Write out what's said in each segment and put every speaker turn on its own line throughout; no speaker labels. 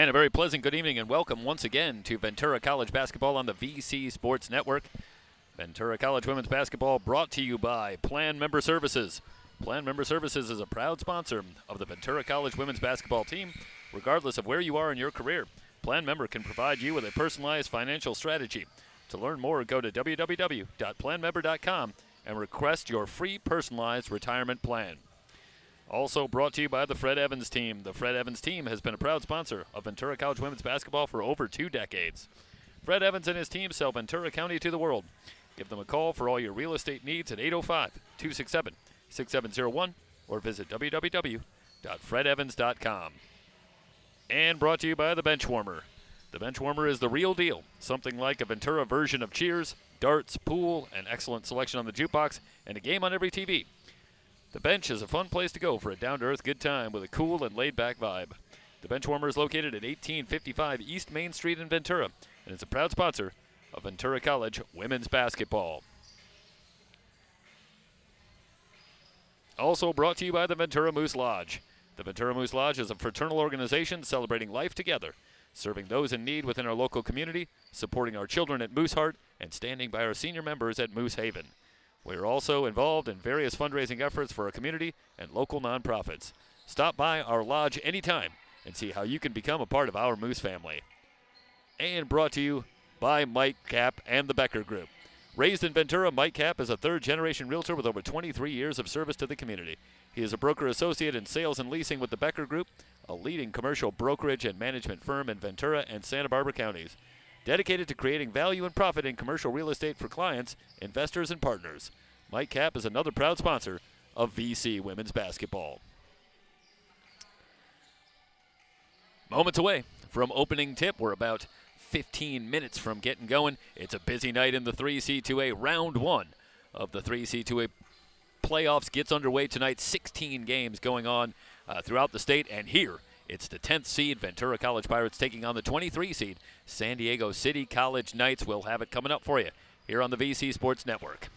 And a very pleasant good evening and welcome once again to Ventura College Basketball on the VC Sports Network. Ventura College Women's Basketball brought to you by Plan Member Services. Plan Member Services is a proud sponsor of the Ventura College Women's Basketball team. Regardless of where you are in your career, Plan Member can provide you with a personalized financial strategy. To learn more, go to www.planmember.com and request your free personalized retirement plan. Also brought to you by the Fred Evans team. The Fred Evans team has been a proud sponsor of Ventura College Women's Basketball for over 2 decades. Fred Evans and his team sell Ventura County to the world. Give them a call for all your real estate needs at 805-267-6701 or visit www.fredevans.com. And brought to you by the Benchwarmer. The Benchwarmer is the real deal. Something like a Ventura version of Cheers, darts, pool, an excellent selection on the jukebox, and a game on every TV. The Bench is a fun place to go for a down-to-earth good time with a cool and laid-back vibe. The Benchwarmer is located at 1855 East Main Street in Ventura, and is a proud sponsor of Ventura College Women's Basketball. Also brought to you by the Ventura Moose Lodge. The Ventura Moose Lodge is a fraternal organization celebrating life together, serving those in need within our local community, supporting our children at Moose Heart, and standing by our senior members at Moose Haven. We are also involved in various fundraising efforts for our community and local nonprofits. Stop by our lodge anytime and see how you can become a part of our Moose family. And brought to you by Mike Cap and the Becker Group. Raised in Ventura, Mike Cap is a third-generation realtor with over 23 years of service to the community. He is a broker associate in sales and leasing with the Becker Group, a leading commercial brokerage and management firm in Ventura and Santa Barbara counties. Dedicated to creating value and profit in commercial real estate for clients, investors, and partners. Mike Cap is another proud sponsor of VC Women's Basketball. Moments away from opening tip. We're about 15 minutes from getting going. It's a busy night in the 3C2A. Round 1 of the 3C2A playoffs gets underway tonight. 16 games going on throughout the state, and here it's the 10th seed Ventura College Pirates taking on the 23 seed San Diego City College Knights. We'll have it coming up for you here on the VC Sports Network.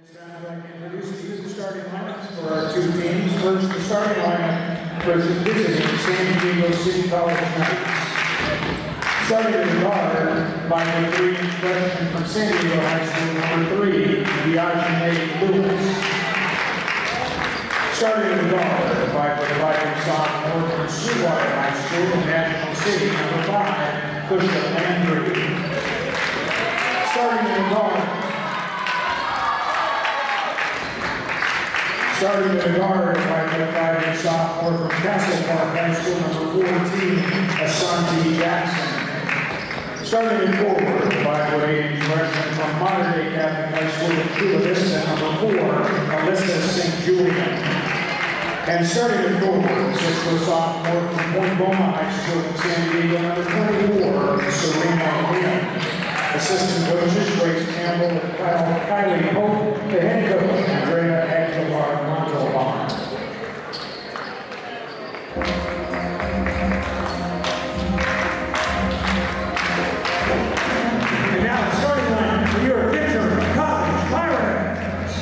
Introducing the starting lineups for our two teams. First, the starting lineup for the visiting San Diego City College Knights. Starting in the guard by the three freshman from San Diego High School, number 3, Diogene Lewis. Starting in the guard by the fighting sophomore from Sweetwater High School in National City, number 5, Kusha Landry. Starting in the guard. Starting in the guard by the fighting sophomore from Castle Park High School, number 14, Asante Jackson. Starting in forward, 5'8" freshman from Modern Day Catholic High School in Chula Vista, number 4, Alyssa St. Julian. And starting in forward, 6'4" sophomore from Point Loma High School in San Diego, number 24, Serena Williams. Assistant coaches Grace Campbell and Kylie Hope, the head coach Andrea Aguilar Montalban. And now the starting line for your Ventura College Pirates.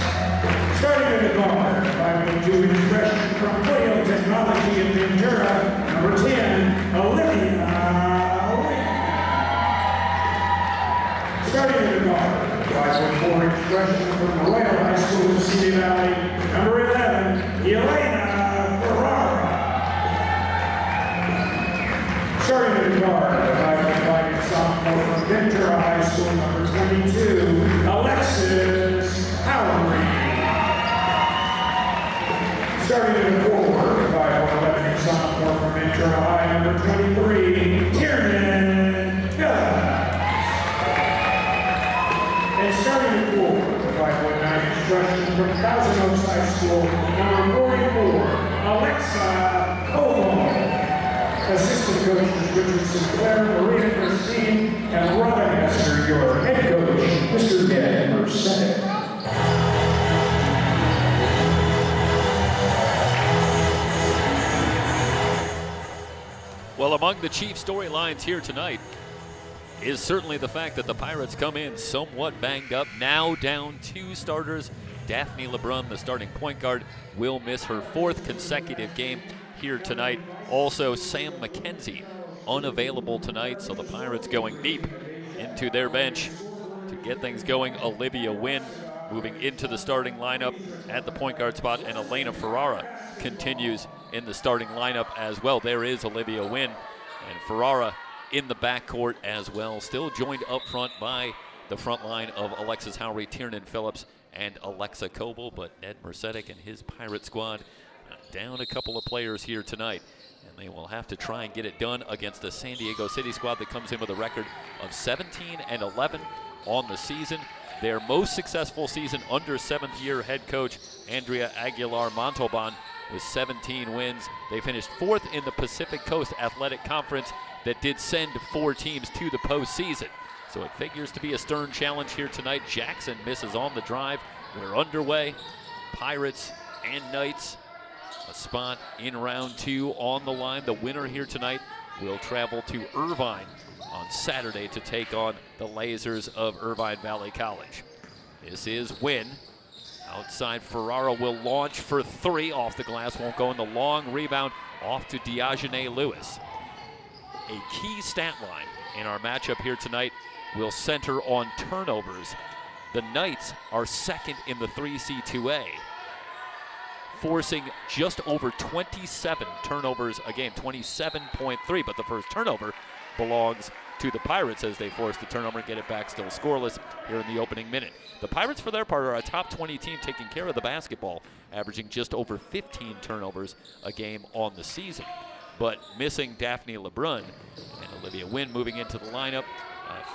Starting in the guard, 5'2" freshman from Playo Technology in Ventura, number 10, Olivia. Starting in the guard, 5'4" freshman from Royal High School in City Valley, number 11, Elena Ferrara. Starting in the guard, 5'5" sophomore from Ventura High School, number 22, Alexis Howry. Starting in the forward, 5'11" sophomore from Ventura High, number 23, Tiernan Phillips. And starting in forward, 5'9" freshman from Thousand Oaks High School, number 44, Alexa Cobo. Assistant coaches Richard Sinclair, Maria Christine, and Robin Hester, your head coach, Mr. Ned Merced.
Well, among the chief storylines here tonight is certainly the fact that the Pirates come in somewhat banged up, now down 2 starters. Daphne LeBrun, the starting point guard, will miss her 4th consecutive game here tonight. Also, Sam McKenzie unavailable tonight, so the Pirates going deep into their bench to get things going. Olivia Wynn moving into the starting lineup at the point guard spot, and Elena Ferrara continues in the starting lineup as well. There is Olivia Wynn, and Ferrara in the backcourt as well, still joined up front by the front line of Alexis Howry, Tiernan Phillips, and Alexa Coble, but Ned Mercedic and his Pirate squad down a couple of players here tonight, and they will have to try and get it done against the San Diego City squad that comes in with a record of 17-11 on the season. Their most successful season under 7th-year head coach Andrea Aguilar Montalban with 17 wins. They finished 4th in the Pacific Coast Athletic Conference that did send 4 teams to the postseason. So it figures to be a stern challenge here tonight. Jackson misses on the drive. We're underway. Pirates and Knights, a spot in round 2 on the line. The winner here tonight will travel to Irvine on Saturday to take on the Lasers of Irvine Valley College. This is Wynn. Outside, Ferrara will launch for 3 off the glass. Won't go in. The long rebound off to Diogene Lewis. A key stat line in our matchup here tonight will center on turnovers. The Knights are 2nd in the 3C2A, forcing just over 27 turnovers a game, 27.3, but the first turnover belongs to the Pirates as they force the turnover and get it back still scoreless here in the opening minute. The Pirates, for their part, are a top 20 team taking care of the basketball, averaging just over 15 turnovers a game on the season. But missing Daphne LeBrun and Olivia Wynn moving into the lineup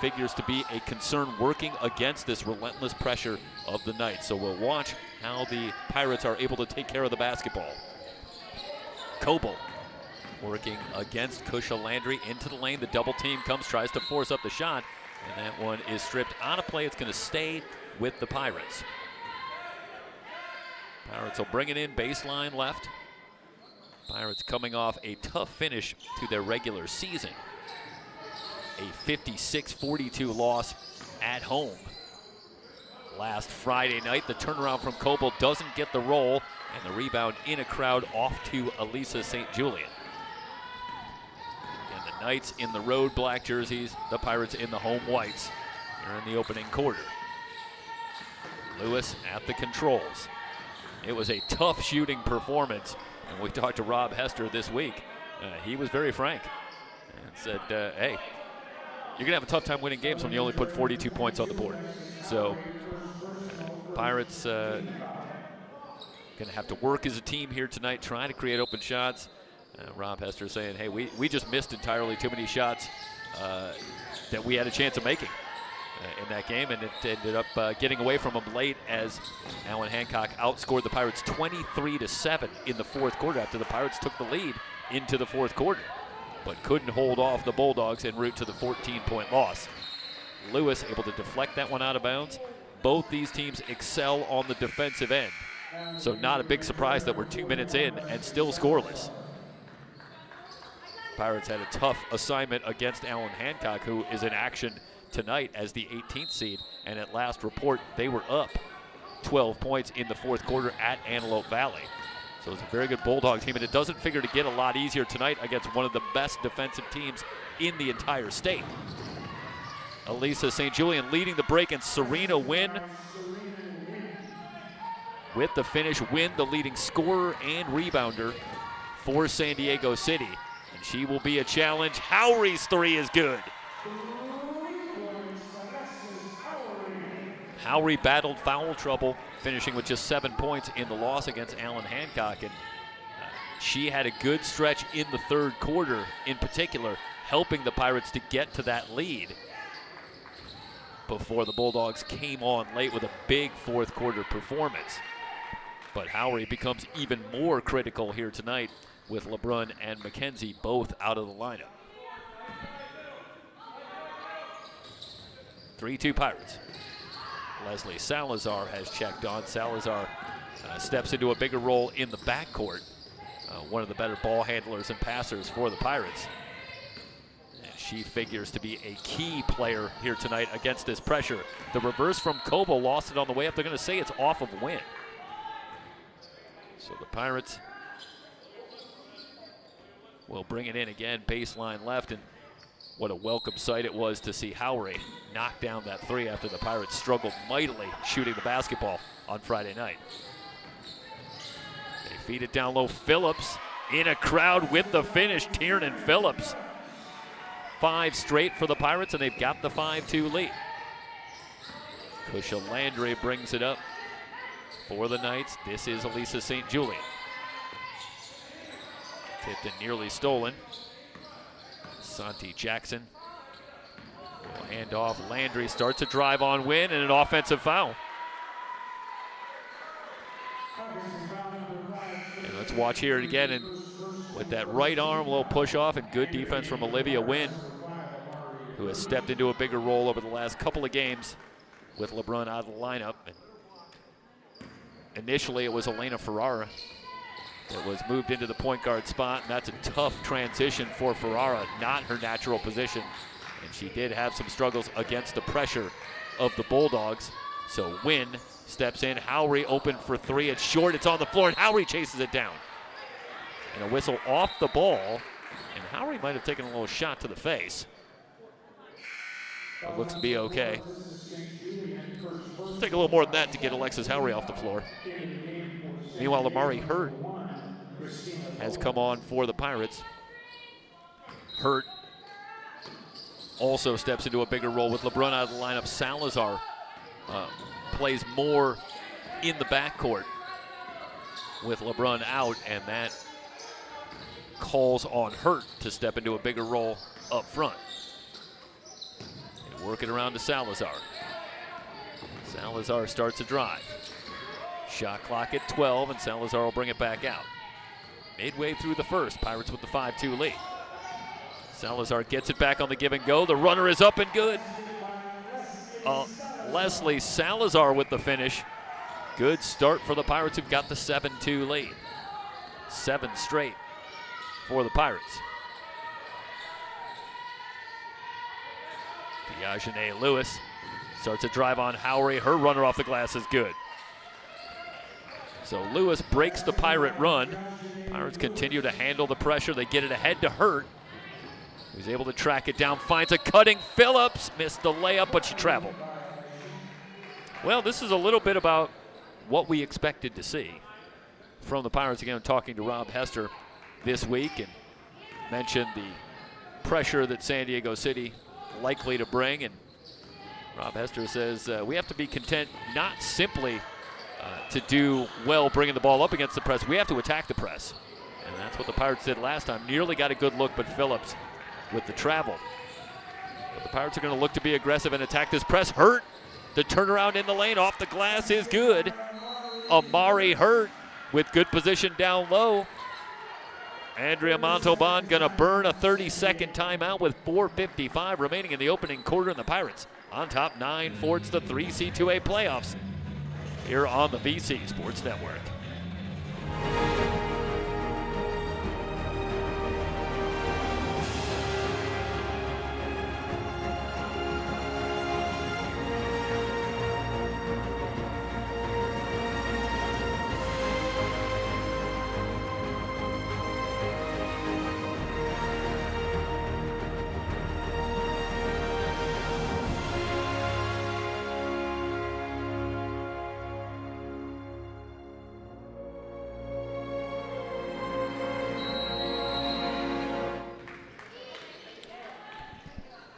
figures to be a concern working against this relentless pressure of the Knights. So we'll watch how the Pirates are able to take care of the basketball. Coble working against Kusha Landry into the lane. The double team comes, tries to force up the shot, and that one is stripped on a play. It's going to stay with the Pirates. Pirates will bring it in, baseline left. Pirates coming off a tough finish to their regular season. A 56-42 loss at home. last Friday night. The turnaround from Coble doesn't get the roll, and the rebound in a crowd off to Elisa St. Julian. And the Knights in the road black jerseys, the Pirates in the home whites here in the opening quarter. Lewis at the controls. It was a tough shooting performance, and we talked to Rob Hester this week. He was very frank and said, hey, you're going to have a tough time winning games when you only put 42 points on the board. So Pirates going to have to work as a team here tonight, trying to create open shots. Rob Hester saying, hey, we just missed entirely too many shots that we had a chance of making in that game, and it ended up getting away from them late as Alan Hancock outscored the Pirates 23-7 in the fourth quarter after the Pirates took the lead into the fourth quarter, but couldn't hold off the Bulldogs en route to the 14-point loss. Lewis able to deflect that one out of bounds. Both these teams excel on the defensive end, so not a big surprise that we're 2 minutes in and still scoreless. Pirates had a tough assignment against Alan Hancock, who is in action tonight as the 18th seed, and at last report they were up 12 points in the fourth quarter at Antelope Valley. So it's a very good Bulldog team, and it doesn't figure to get a lot easier tonight against one of the best defensive teams in the entire state. Elisa St. Julian leading the break, and Serena Wynn with the finish. Wynn the leading scorer and rebounder for San Diego City, and she will be a challenge. Howry's three is good. Howry battled foul trouble, finishing with just 7 points in the loss against Alan Hancock, and she had a good stretch in the third quarter in particular, helping the Pirates to get to that lead before the Bulldogs came on late with a big fourth quarter performance. But Howry becomes even more critical here tonight with LeBrun and McKenzie both out of the lineup. 3-2 Pirates. Leslie Salazar has checked on. Salazar steps into a bigger role in the backcourt. One of the better ball handlers and passers for the Pirates. And she figures to be a key player here tonight against this pressure. The reverse from Coble lost it on the way up. They're going to say it's off of Wynn. So the Pirates will bring it in again, baseline left, and what a welcome sight it was to see Howry knock down that three after the Pirates struggled mightily shooting the basketball on Friday night. They feed it down low. Phillips in a crowd with the finish. Tiernan Phillips. 5 straight for the Pirates, and they've got the 5-2 lead. Kusha Landry brings it up for the Knights. This is Elisa St. Julian. Tipped and nearly stolen. Santi Jackson will hand off. Landry starts a drive on Wynn, and an offensive foul. And let's watch here again, and with that right arm, a little push off, and good defense from Olivia Wynn, who has stepped into a bigger role over the last couple of games with LeBrun out of the lineup. And initially it was Elena Ferrara that was moved into the point guard spot, and that's a tough transition for Ferrara, not her natural position. And she did have some struggles against the pressure of the Bulldogs. So Wynn steps in. Howry open for three. It's short. It's on the floor, and Howry chases it down. And a whistle off the ball, and Howry might have taken a little shot to the face. It looks to be okay. Take a little more than that to get Alexis Howry off the floor. Meanwhile, Amari Hurt has come on for the Pirates. Hurt also steps into a bigger role with LeBrun out of the lineup. Salazar plays more in the backcourt with LeBrun out, and that calls on Hurt to step into a bigger role up front. And work it around to Salazar. Salazar starts a drive. Shot clock at 12, and Salazar will bring it back out. Midway through the first, Pirates with the 5-2 lead. Salazar gets it back on the give and go. The runner is up and good. Leslie Salazar with the finish. Good start for the Pirates, who've got the 7-2 lead. 7 straight for the Pirates. Diogene Lewis Starts a drive on Howery. Her runner off the glass is good. So Lewis breaks the Pirate run. Pirates continue to handle the pressure. They get it ahead to Hurt, who's able to track it down, finds a cutting Phillips. Missed the layup, but she traveled. Well, this is a little bit about what we expected to see from the Pirates. Again, talking to Rob Hester this week, and mentioned the pressure that San Diego City likely to bring. And Rob Hester says we have to be content not simply to do well bringing the ball up against the press. We have to attack the press. And that's what the Pirates did last time. Nearly got a good look, but Phillips with the travel. But the Pirates are going to look to be aggressive and attack this press. Hurt, the turnaround in the lane off the glass is good. Amari Hurt with good position down low. Andrea Montalban going to burn a 30-second timeout with 4:55 remaining in the opening quarter, and the Pirates on top 9-4. It's the 3C2A playoffs here on the VC Sports Network.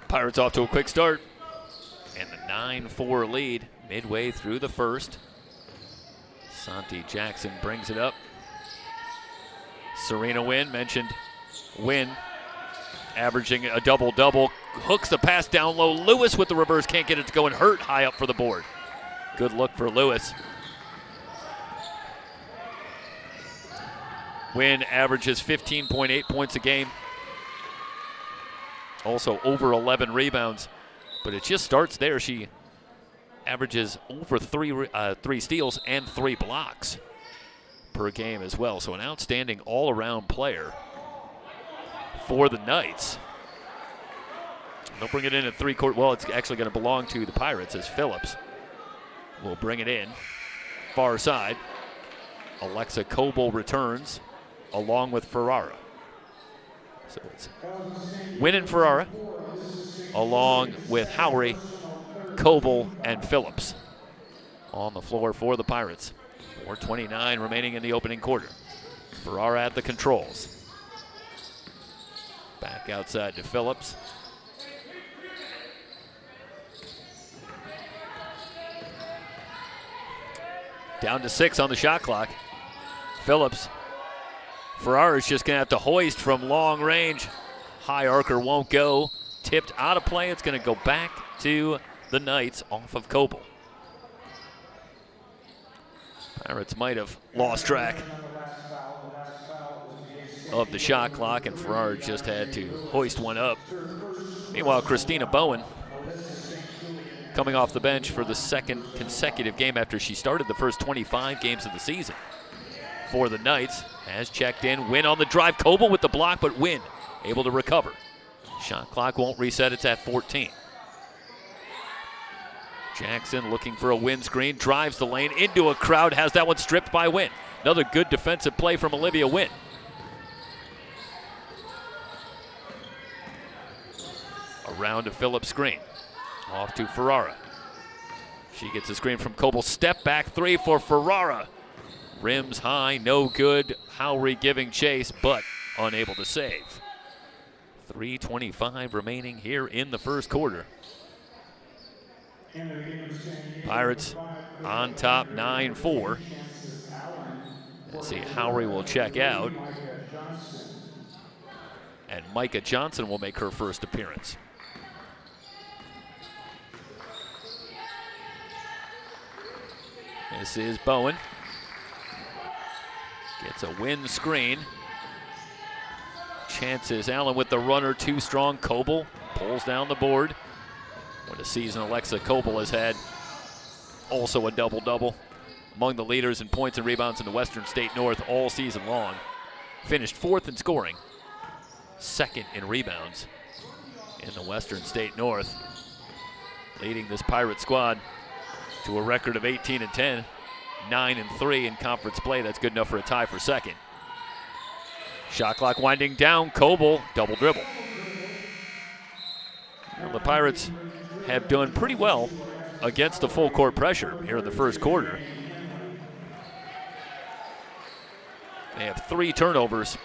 Pirates off to a quick start, and the 9-4 lead midway through the first. Santi Jackson brings it up. Serena Wynn, mentioned Wynn, averaging a double-double, hooks the pass down low. Lewis with the reverse, can't get it to go, and Hurt high up for the board. Good look for Lewis. Wynn averages 15.8 points a game. Also over 11 rebounds, but it just starts there. She averages over three steals and 3 blocks per game as well. So an outstanding all-around player for the Knights. They'll bring it in at 3-quarter. Well, it's actually going to belong to the Pirates as Phillips will bring it in. Far side. Alexa Coble returns along with Ferrara. So it's Wynn and Ferrara, along with Howery, Coble, and Phillips on the floor for the Pirates. 4:29 remaining in the opening quarter. Ferrara at the controls. Back outside to Phillips. Down to 6 on the shot clock. Phillips. Ferrara's just going to have to hoist from long range. High arcer won't go. Tipped out of play. It's going to go back to the Knights off of Coble. Pirates might have lost track of the shot clock, and Ferrara just had to hoist one up. Meanwhile, Christina Bowen coming off the bench for the second consecutive game after she started the first 25 games of the season for the Knights, has checked in. Wynn on the drive. Coble with the block, but Wynn able to recover. Shot clock won't reset. It's at 14. Jackson looking for a Wynn screen. Drives the lane into a crowd. Has that one stripped by Wynn. Another good defensive play from Olivia Wynn. Around to Phillips' screen. Off to Ferrara. She gets a screen from Coble. Step back 3 for Ferrara. Rims high, no good. Howery giving chase, but unable to save. 3:25 remaining here in the first quarter. Pirates on top 9-4. Let's see, Howery will check out. And Micah Johnson will make her first appearance. This is Bowen. Gets a Wynn screen. Chances Allen with the runner, too strong. Coble pulls down the board. What a season Alexa Coble has had. Also a double-double. Among the leaders in points and rebounds in the Western State North all season long. Finished 4th in scoring. 2nd in rebounds in the Western State North. leading this Pirate squad to a record of 18-10, 9-3 in conference play. That's good enough for a tie for second. Shot clock winding down. Coble, double dribble. Well, the Pirates have done pretty well against the full court pressure here in the first quarter. They have 3 turnovers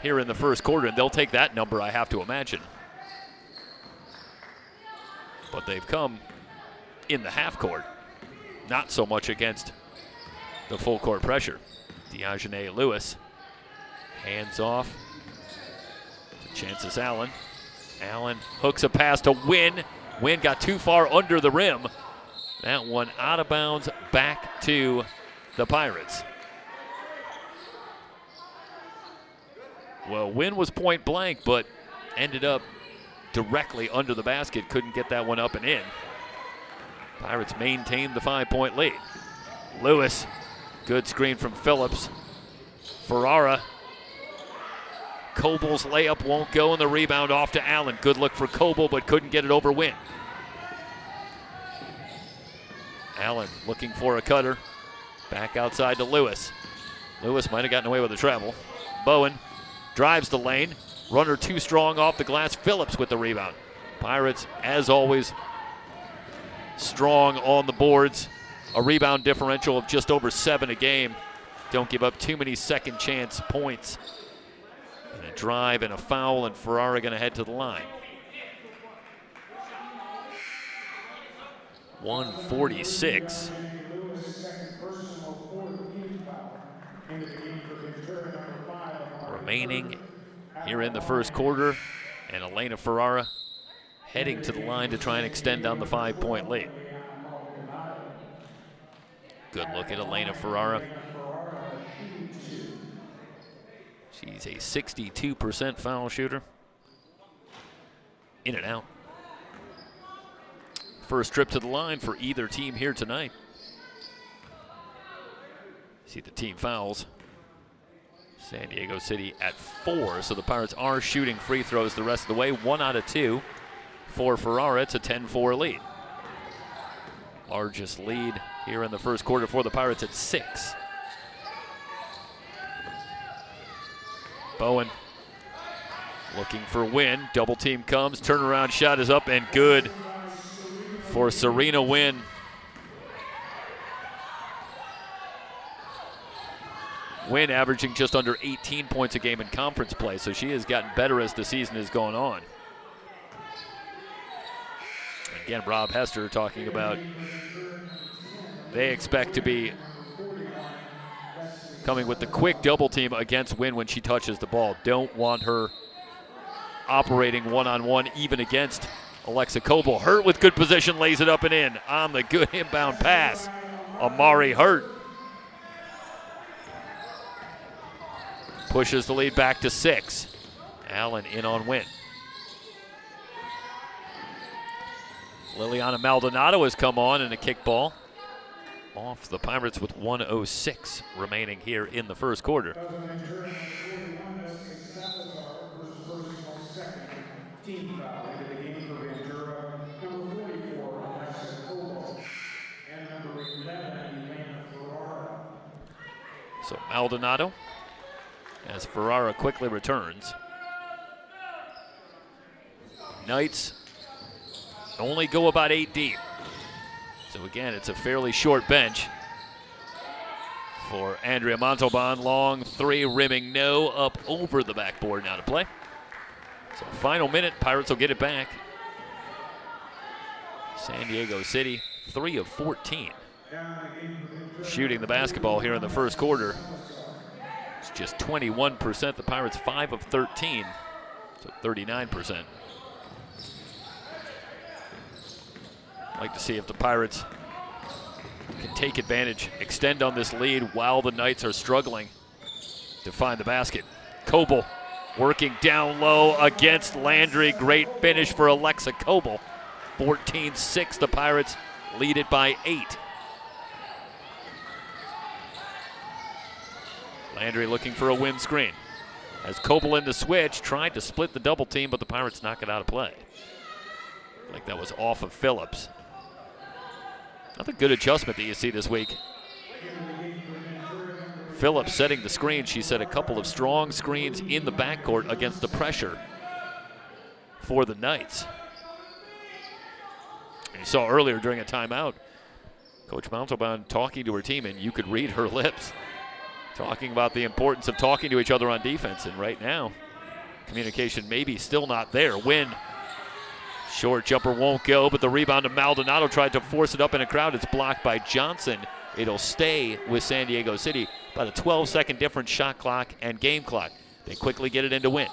here in the first quarter, and they'll take that number, I have to imagine. But they've come in the half court, not so much against the full court pressure. Diogene Lewis, hands off to Chances Allen. Allen hooks a pass to Wynn. Wynn got too far under the rim. That one out of bounds, back to the Pirates. Well, Wynn was point blank, but ended up directly under the basket. Couldn't get that one up and in. Pirates maintained the 5-point lead. Lewis, good screen from Phillips. Ferrara. Coble's layup won't go, and the rebound off to Allen. Good look for Coble, but couldn't get it over Wynn. Allen looking for a cutter. Back outside to Lewis. Lewis might have gotten away with a travel. Bowen drives the lane. Runner too strong off the glass. Phillips with the rebound. Pirates, as always, strong on the boards. A rebound differential of just over 7 a game. Don't give up too many second chance points. And a drive and a foul, and Ferrara going to head to the line. 146 remaining here in the first quarter, and Elena Ferrara heading to the line to try and extend down the 5-point lead. Good look at Elena Ferrara. She's a 62% foul shooter. In and out. First trip to the line for either team here tonight. See the team fouls. San Diego City at 4, so the Pirates are shooting free throws the rest of the way. 1 out of 2 for Ferrara. It's a 10-4 lead. Largest lead here in the first quarter for the Pirates at 6. Bowen looking for Wynn. Double team comes. Turnaround shot is up and good for Serena Wynn. Wynn averaging just under 18 points a game in conference play, so she has gotten better as the season has gone on. Again, Rob Hester talking about they expect to be coming with the quick double team against Wynn when she touches the ball. Don't want her operating one-on-one even against Alexa Coble. Hurt with good position, lays it up and in on the good inbound pass. Amari Hurt pushes the lead back to 6. Allen in on Wynn. Liliana Maldonado has come on in a kickball off the Pirates with 1:06 remaining here in the first quarter. So Maldonado, as Ferrara quickly returns. Knights only go about 8 deep. So again, it's a fairly short bench for Andrea Montalban. Long 3, rimming no, up over the backboard now to play. So final minute, Pirates will get it back. San Diego City, 3 of 14. Shooting the basketball here in the first quarter. It's just 21%. The Pirates 5 of 13, so 39%. I'd like to see if the Pirates can take advantage, extend on this lead while the Knights are struggling to find the basket. Coble working down low against Landry. Great finish for Alexa Coble. 14-6, the Pirates lead it by 8. Landry looking for a win screen. As Coble in the switch, tried to split the double team, but the Pirates knock it out of play. Like that was off of Phillips. Another good adjustment that you see this week. Phillips setting the screen. She set a couple of strong screens in the backcourt against the pressure for the Knights. And you saw earlier during a timeout, Coach Montalban talking to her team, and you could read her lips, talking about the importance of talking to each other on defense. And right now, communication maybe still not there. Win. Short jumper won't go, but the rebound to Maldonado tried to force it up in a crowd. It's blocked by Johnson. It'll stay with San Diego City. About a 12-second difference, shot clock and game clock. They quickly get it into Win.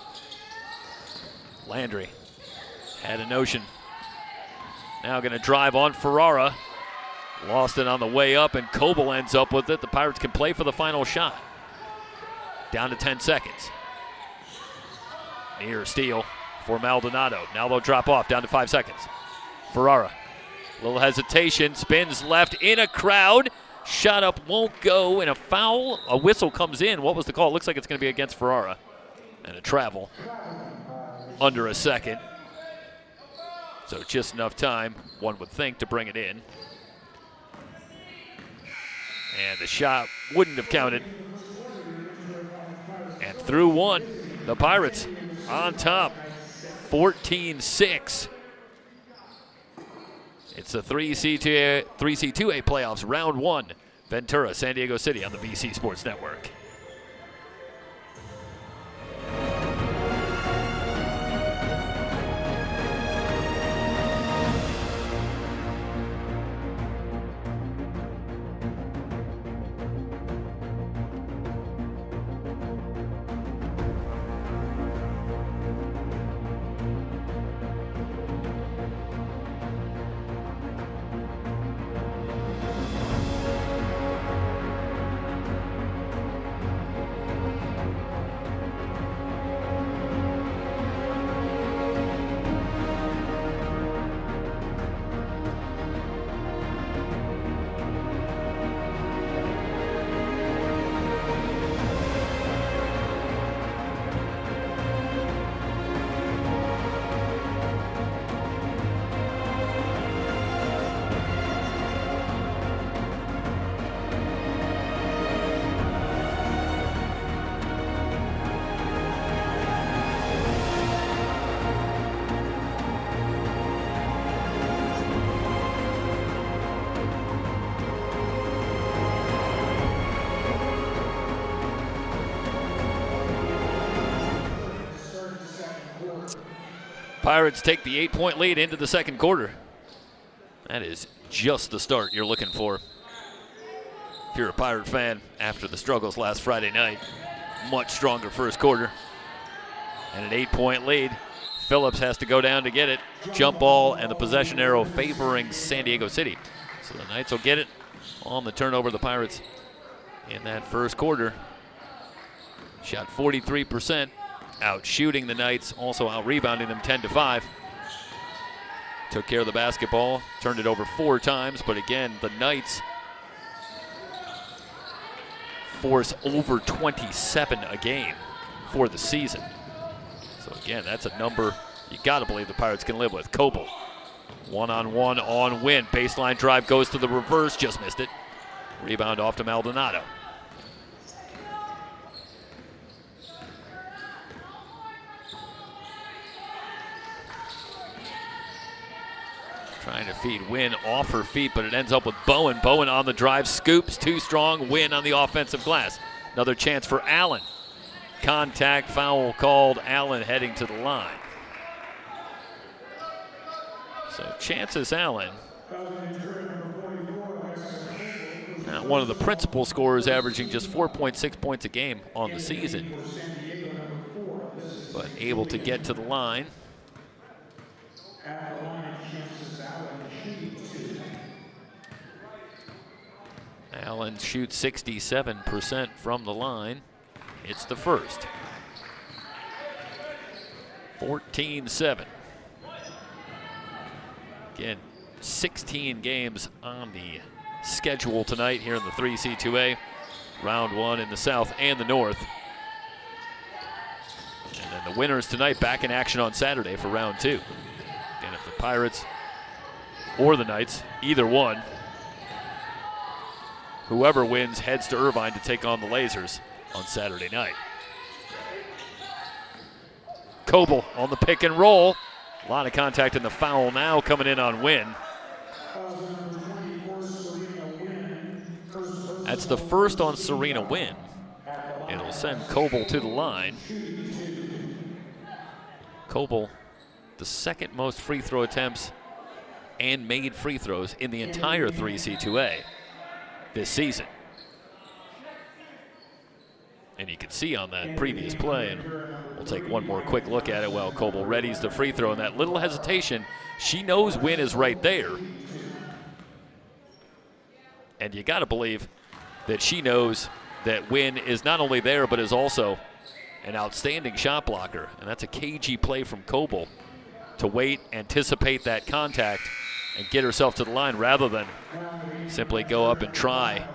Landry had a notion. Now going to drive on Ferrara. Lost it on the way up, and Coble ends up with it. The Pirates can play for the final shot. Down to 10 seconds. Near steal for Maldonado. Now they'll drop off, down to 5 seconds. Ferrara, little hesitation, spins left in a crowd. Shot up won't go, and a foul. A whistle comes in. What was the call? It looks like it's going to be against Ferrara. And a travel. Under a second. So just enough time, one would think, to bring it in. And the shot wouldn't have counted. And through one, the Pirates on top, 14-6. It's the 3C2A playoffs, round one. Ventura, San Diego City on the VC Sports Network. Pirates take the 8-point lead into the second quarter. That is just the start you're looking for. If you're a Pirate fan, after the struggles last Friday night, much stronger first quarter. And an 8-point lead. Phillips has to go down to get it. Jump ball and the possession arrow favoring San Diego City. So the Knights will get it on the turnover. The Pirates in that first quarter shot 43%. Out shooting the Knights, also out rebounding them 10-5. Took care of the basketball, turned it over 4 times, but again, the Knights force over 27 a game for the season. So again, that's a number you gotta believe the Pirates can live with. Coble, one-on-one on Win. Baseline drive goes to the reverse, just missed it. Rebound off to Maldonado. Trying to feed Win off her feet, but it ends up with Bowen. Bowen on the drive, scoops, too strong. Win on the offensive glass. Another chance for Allen. Contact, foul called. Allen heading to the line. So chances Allen. Not one of the principal scorers, averaging just 4.6 points a game on the season, but able to get to the line. Allen shoots 67% from the line. It's the first. 14-7. Again, 16 games on the schedule tonight here in the 3C2A. Round one in the South and the North. And then the winners tonight back in action on Saturday for round two. Again, if the Pirates or the Knights, either one, whoever wins heads to Irvine to take on the Lasers on Saturday night. Coble on the pick and roll. A lot of contact in the foul now coming in on Wynn. That's the first on Serena Wynn. It'll send Coble to the line. Coble, the second most free throw attempts and made free throws in the entire 3C2A this season. And you can see on that previous play, and we'll take one more quick look at it while Coble readies the free throw. And that little hesitation, she knows Wynn is right there. And you got to believe that she knows that Wynn is not only there, but is also an outstanding shot blocker. And that's a cagey play from Coble to wait, anticipate that contact, and get herself to the line rather than simply go up and try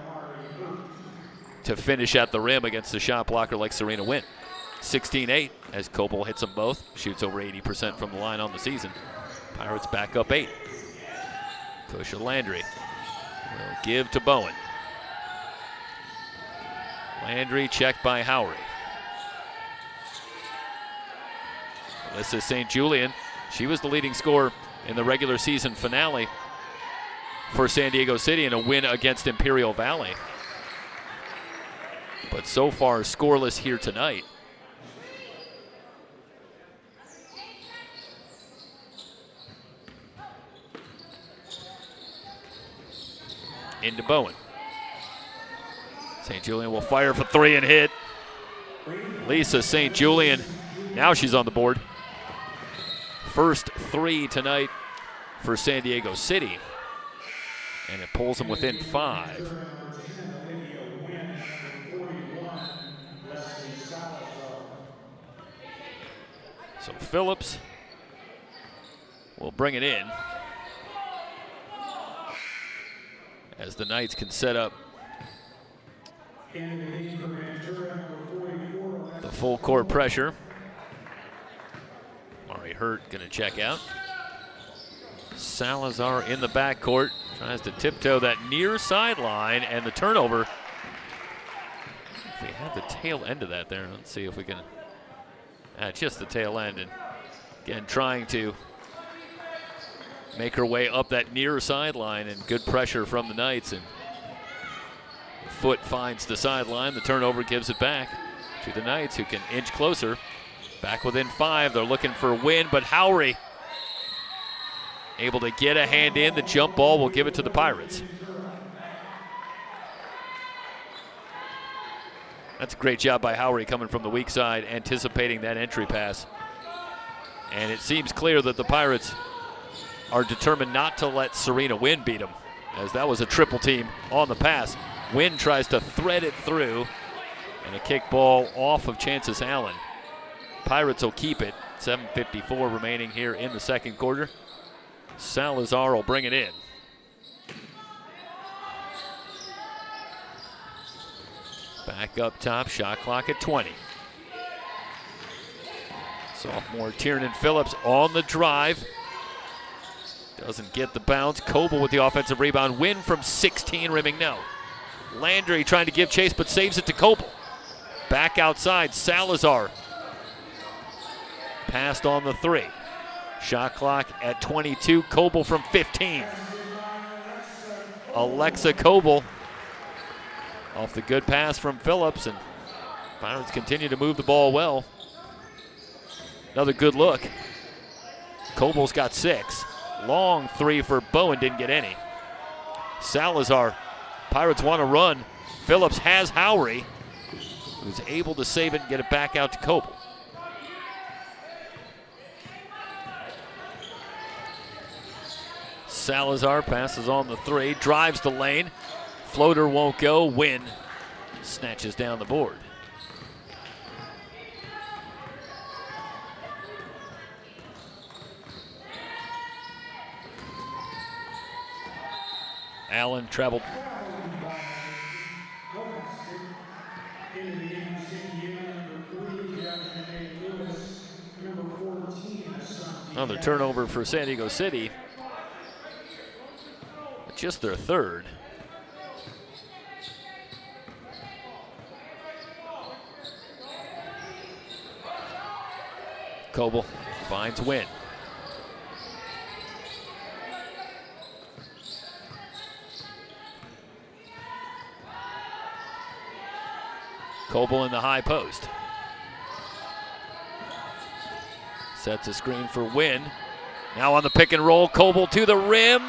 to finish at the rim against a shot blocker like Serena Wynn. 16-8 as Coble hits them both, shoots over 80% from the line on the season. Pirates back up 8. Kusha Landry will give to Bowen. Landry checked by Howry. Alyssa St. Julian, she was the leading scorer in the regular season finale for San Diego City in a win against Imperial Valley. But so far scoreless here tonight. Into Bowen. St. Julian will fire for 3 and hit. Lisa St. Julian, now she's on the board. First 3 tonight for San Diego City. And it pulls them within 5. So Phillips will bring it in as the Knights can set up the full court pressure. Mari Hurt going to check out. Salazar in the backcourt, tries to tiptoe that near sideline, and the turnover. If we have the tail end of that there, let's see if we can. Just the tail end, and again trying to make her way up that near sideline, and good pressure from the Knights, and the foot finds the sideline. The turnover gives it back to the Knights, who can inch closer. Back within 5, they're looking for a win, but Howry able to get a hand in. The jump ball will give it to the Pirates. That's a great job by Howry coming from the weak side, anticipating that entry pass. And it seems clear that the Pirates are determined not to let Serena Wynn beat them, as that was a triple team on the pass. Wynn tries to thread it through, and a kick ball off of Chances Allen. Pirates will keep it. 7:54 remaining here in the second quarter. Salazar will bring it in. Back up top, shot clock at 20. Sophomore Tiernan Phillips on the drive. Doesn't get the bounce. Coble with the offensive rebound. Win from 16, rimming no. Landry trying to give chase, but saves it to Coble. Back outside, Salazar. Passed on the 3. Shot clock at 22. Coble from 15. Alexa Coble off the good pass from Phillips, and Pirates continue to move the ball well. Another good look. Coble's got 6. Long 3 for Bowen, didn't get any. Salazar, Pirates want to run. Phillips has Howry, who's able to save it and get it back out to Coble. Salazar passes on the 3, drives the lane. Floater won't go. Wynn snatches down the board. Allen traveled. Another turnover for San Diego City. Just their 3rd. Coble finds Wynn. Coble in the high post. Sets a screen for Wynn. Now on the pick and roll, Coble to the rim,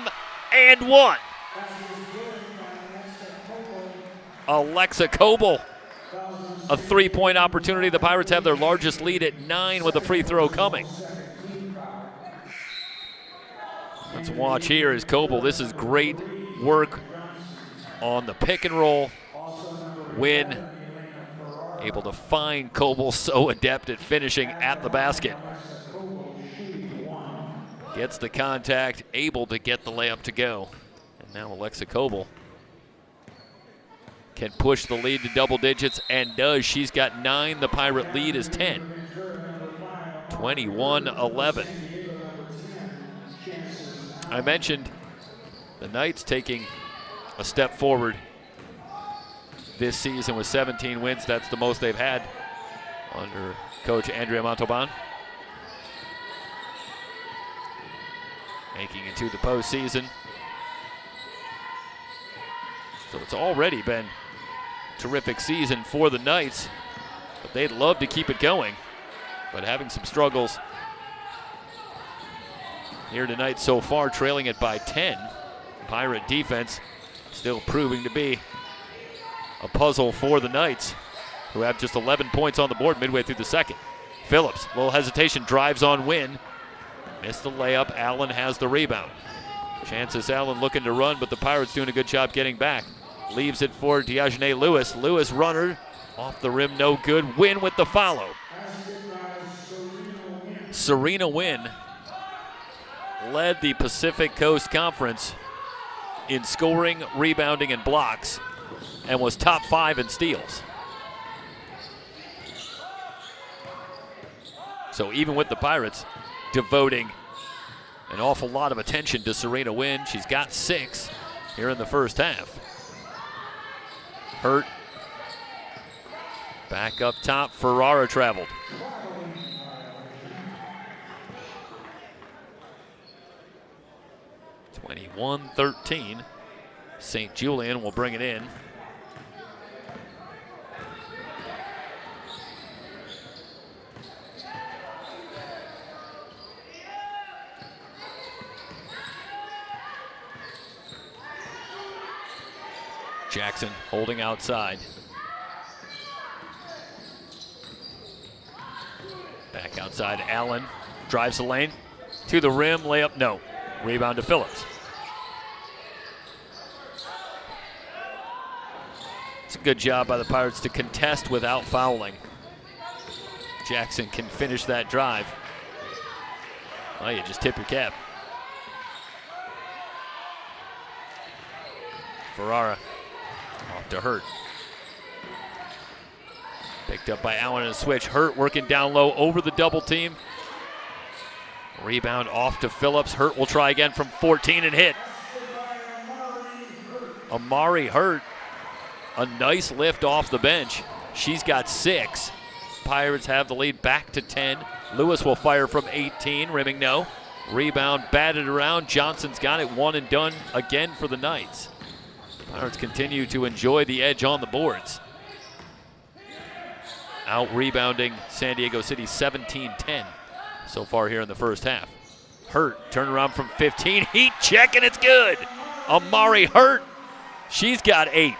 and one. Alexa Coble. A three-point opportunity. The Pirates have their largest lead at 9 with a free throw coming. Let's watch here as Coble. This is great work on the pick and roll. Wynn able to find Coble, so adept at finishing at the basket. Gets the contact, able to get the layup to go. And now Alexa Coble can push the lead to double digits, and does. She's got 9. The Pirate lead is 10. 21-11. I mentioned the Knights taking a step forward this season with 17 wins. That's the most they've had under coach Andrea Montauban. Making it to the postseason. So it's already been a terrific season for the Knights, but they'd love to keep it going, but having some struggles here tonight so far, trailing it by 10. Pirate defense still proving to be a puzzle for the Knights, who have just 11 points on the board midway through the second. Phillips, little hesitation, drives on Wynn. Missed the layup. Allen has the rebound. Chances Allen looking to run, but the Pirates doing a good job getting back. Leaves it for Diogene Lewis. Lewis runner off the rim, no good. Wynn with the follow. Serena Wynn led the Pacific Coast Conference in scoring, rebounding, and blocks, and was top 5 in steals. So even with the Pirates devoting an awful lot of attention to Serena Wynn, she's got 6 here in the first half. Hurt. Back up top, Ferrara traveled. (21-13). St. Julian will bring it in. Jackson holding outside. Back outside, Allen drives the lane. To the rim, layup, no. Rebound to Phillips. It's a good job by the Pirates to contest without fouling. Jackson can finish that drive. Well, you just tip your cap. Ferrara off to Hurt. Picked up by Allen in a switch. Hurt working down low over the double team. Rebound off to Phillips. Hurt will try again from 14 and hit. Amari Hurt, a nice lift off the bench. She's got 6. Pirates have the lead back to 10. Lewis will fire from 18, rimming no. Rebound batted around. Johnson's got it, one and done again for the Knights. Pirates continue to enjoy the edge on the boards. Out rebounding San Diego City 17-10 so far here in the first half. Hurt, turn around from 15, heat check, and it's good. Amari Hurt, she's got 8.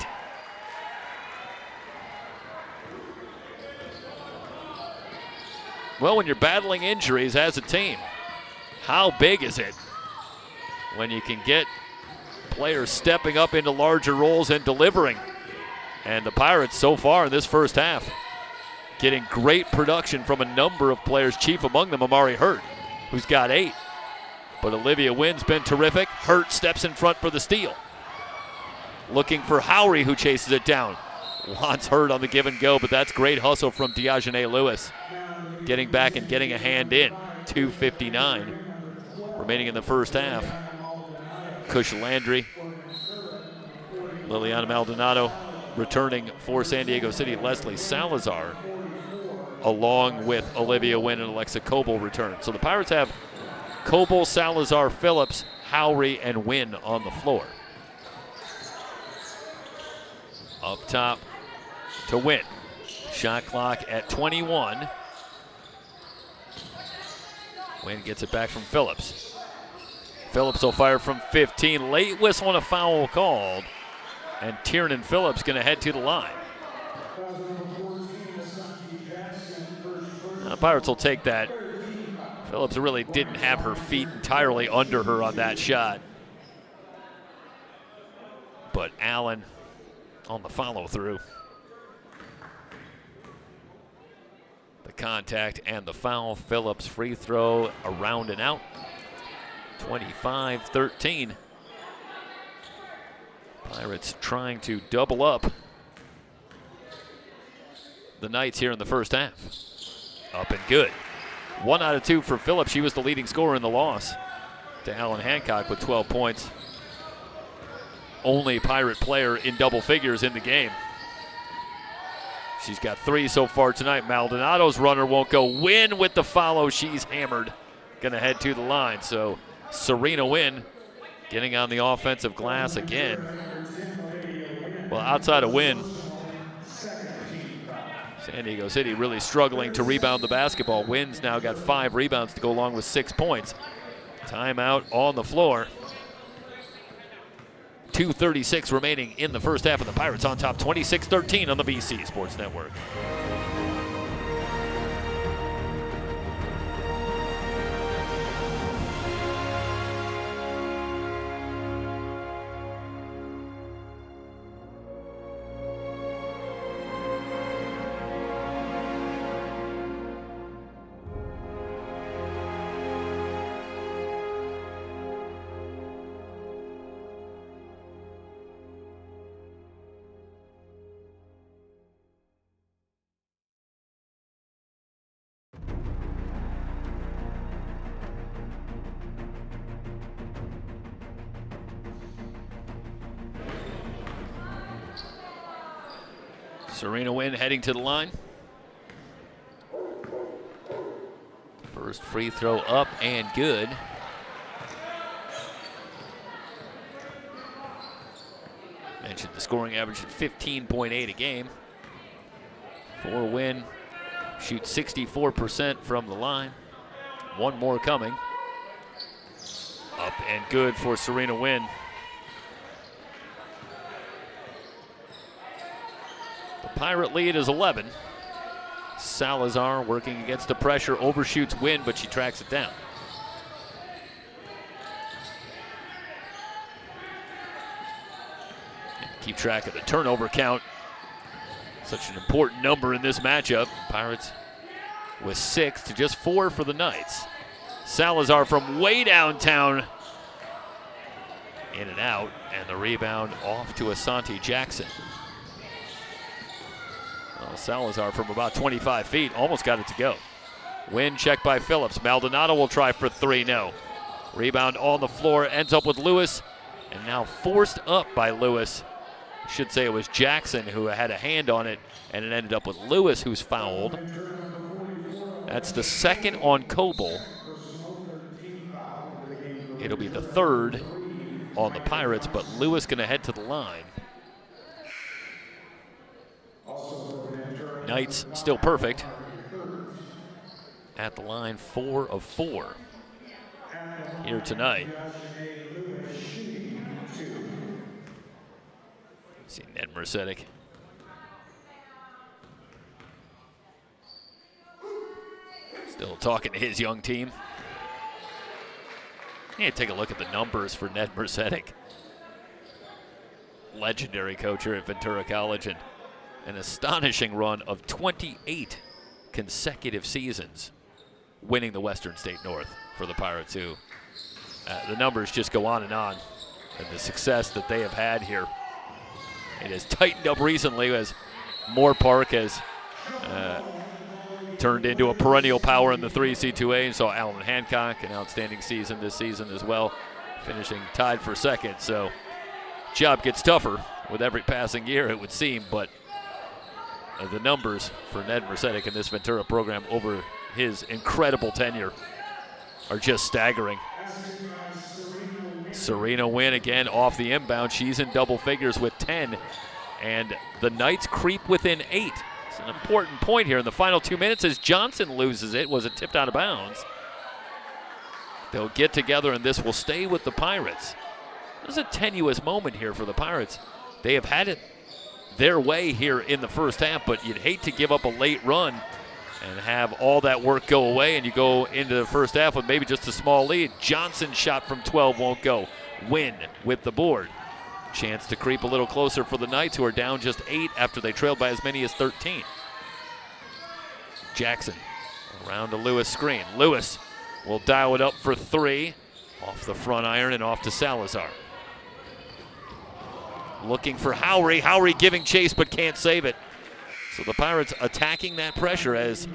Well, when you're battling injuries as a team, how big is it when you can get players stepping up into larger roles and delivering? And the Pirates so far in this first half getting great production from a number of players, chief among them Amari Hurt, who's got 8. But Olivia Wynn's been terrific. Hurt steps in front for the steal. Looking for Howry, who chases it down. Wants Hurt on the give and go, but that's great hustle from Diogene Lewis. Getting back and getting a hand in. 2:59 remaining in the first half. Cush Landry, Liliana Maldonado returning for San Diego City. Leslie Salazar along with Olivia Wynn and Alexa Coble return. So the Pirates have Coble, Salazar, Phillips, Howry, and Wynn on the floor. Up top to Wynn. Shot clock at 21. Wynn gets it back from Phillips. Phillips will fire from 15. Late whistle and a foul called. And Tiernan Phillips going to head to the line. The Pirates will take that. Phillips really didn't have her feet entirely under her on that shot. But Allen on the follow through. The contact and the foul. Phillips free throw around and out. 25-13. Pirates trying to double up the Knights here in the first half. Up and good. 1 out of 2 for Phillips. She was the leading scorer in the loss to Alan Hancock with 12 points. Only Pirate player in double figures in the game. She's got 3 so far tonight. Maldonado's runner won't go. Wynn with the follow. She's hammered. Going to head to the line. So Serena Wynn getting on the offensive glass again. Well, outside of Wynn, San Diego City really struggling to rebound the basketball. Wynn's now got 5 rebounds to go along with 6 points. Timeout on the floor. 2:36 remaining in the first half, of the Pirates on top 26-13 on the BC Sports Network. Serena Wynn heading to the line. First free throw up and good. Mentioned the scoring average at 15.8 a game. For Wynn, shoots 64% from the line. 1 more coming. Up and good for Serena Wynn. Pirate lead is 11. Salazar working against the pressure, overshoots Wynn, but she tracks it down. And keep track of the turnover count. Such an important number in this matchup. Pirates with 6 to just 4 for the Knights. Salazar from way downtown. In and out, and the rebound off to Asante Jackson. Salazar from about 25 feet, almost got it to go. Wynn checked by Phillips. Maldonado will try for 3, no. Rebound on the floor, ends up with Lewis, and now forced up by Lewis. I should say it was Jackson who had a hand on it, and it ended up with Lewis, who's fouled. That's the second on Coble. It'll be the 3rd on the Pirates, but Lewis gonna head to the line. Knights still perfect. At the line, 4 of 4 here tonight. See Ned Mercedes. Still talking to his young team. Yeah, take a look at the numbers for Ned Mercedes. Legendary coach here at Ventura College, and an astonishing run of 28 consecutive seasons winning the Western State North for the Pirates, who the numbers just go on, and the success that they have had here. It has tightened up recently as Moore Park has turned into a perennial power in the 3C2A, and saw Alan Hancock, an outstanding season this season as well, finishing tied for 2nd. So job gets tougher with every passing year, it would seem, but the numbers for Ned Mercedes in this Ventura program over his incredible tenure are just staggering. Serena Wynn again off the inbound. She's in double figures with 10, and the Knights creep within 8. It's an important point here in the final 2 minutes as Johnson loses it. Was it tipped out of bounds? They'll get together, and this will stay with the Pirates. There's a tenuous moment here for the Pirates. They have had it their way here in the first half, but you'd hate to give up a late run and have all that work go away, and you go into the first half with maybe just a small lead. Johnson's shot from 12 won't go. Wynn with the board. Chance to creep a little closer for the Knights, who are down just 8 after they trailed by as many as 13. Jackson around to Lewis screen. Lewis will dial it up for 3. Off the front iron and off to Salazar. Looking for Howry. Howry giving chase but can't save it. So the Pirates attacking that pressure as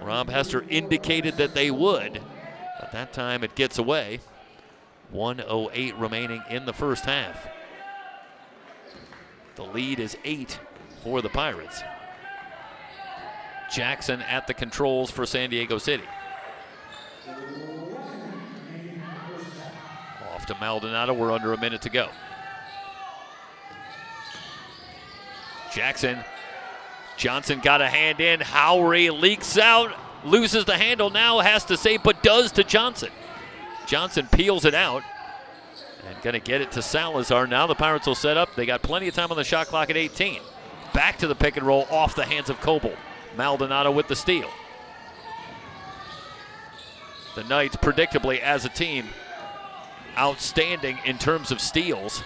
Rob Hester indicated that they would. But that time it gets away. 1:08 remaining in the first half. The lead is 8 for the Pirates. Jackson at the controls for San Diego City. Off to Maldonado. We're under a minute to go. Jackson. Johnson got a hand in. Howry leaks out. Loses the handle now. Has to save, but does to Johnson. Johnson peels it out. And going to get it to Salazar. Now the Pirates will set up. They got plenty of time on the shot clock at 18. Back to the pick and roll off the hands of Coble. Maldonado with the steal. The Knights, predictably as a team, outstanding in terms of steals.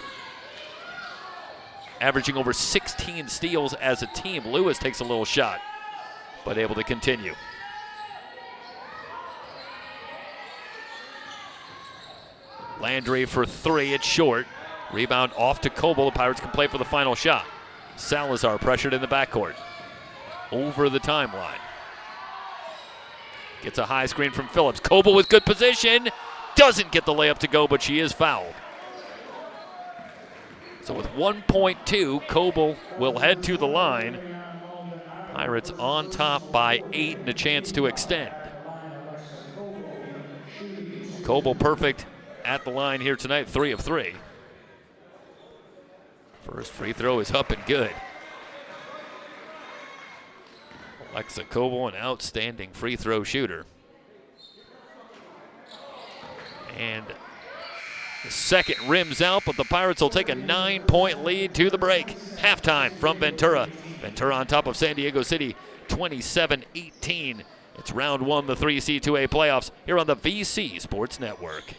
Averaging over 16 steals as a team. Lewis takes a little shot, but able to continue. Landry for 3, it's short. Rebound off to Coble. The Pirates can play for the final shot. Salazar pressured in the backcourt. Over the timeline. Gets a high screen from Phillips. Coble with good position. Doesn't get the layup to go, but she is fouled. So with 1.2, Coble will head to the line. Pirates on top by 8 and a chance to extend. Coble perfect at the line here tonight, 3 of 3. First free throw is up and good. Alexa Coble, an outstanding free throw shooter. And the second rims out, but the Pirates will take a 9-point lead to the break. Halftime from Ventura. Ventura on top of San Diego City, 27-18. It's round 1, the 3C2A playoffs here on the VC Sports Network.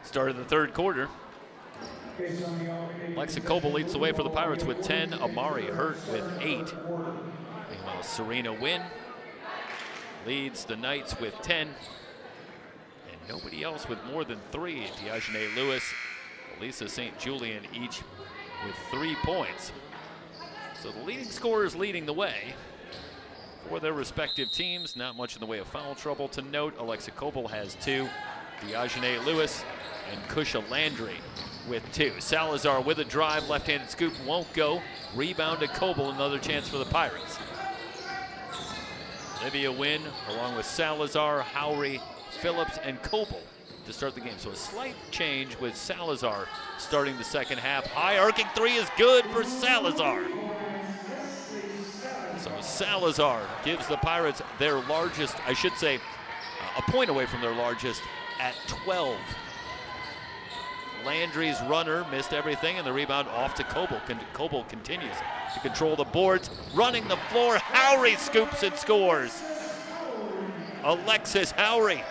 Start of the third quarter. Alexa Coble leads the way for the Pirates with 10. Amari Hurt with 8. Meanwhile, Serena Wynn leads the Knights with 10. And nobody else with more than 3. Diogene Lewis, Lisa St. Julian each with 3 points. So the leading scorers leading the way for their respective teams. Not much in the way of foul trouble to note. Alexa Coble has 2. Diogene Lewis and Kusha Landry with 2. Salazar with a drive, left-handed scoop, won't go. Rebound to Coble, another chance for the Pirates. Olivia Wynn, along with Salazar, Howry, Phillips, and Coble to start the game. So a slight change with Salazar starting the second half. High arcing 3 is good for Salazar. So Salazar gives the Pirates their largest, I should say, a point away from their largest at 12. Landry's runner missed everything, and the rebound off to Coble. Coble continues to control the boards, running the floor. Howry scoops and scores. Alexis Howry.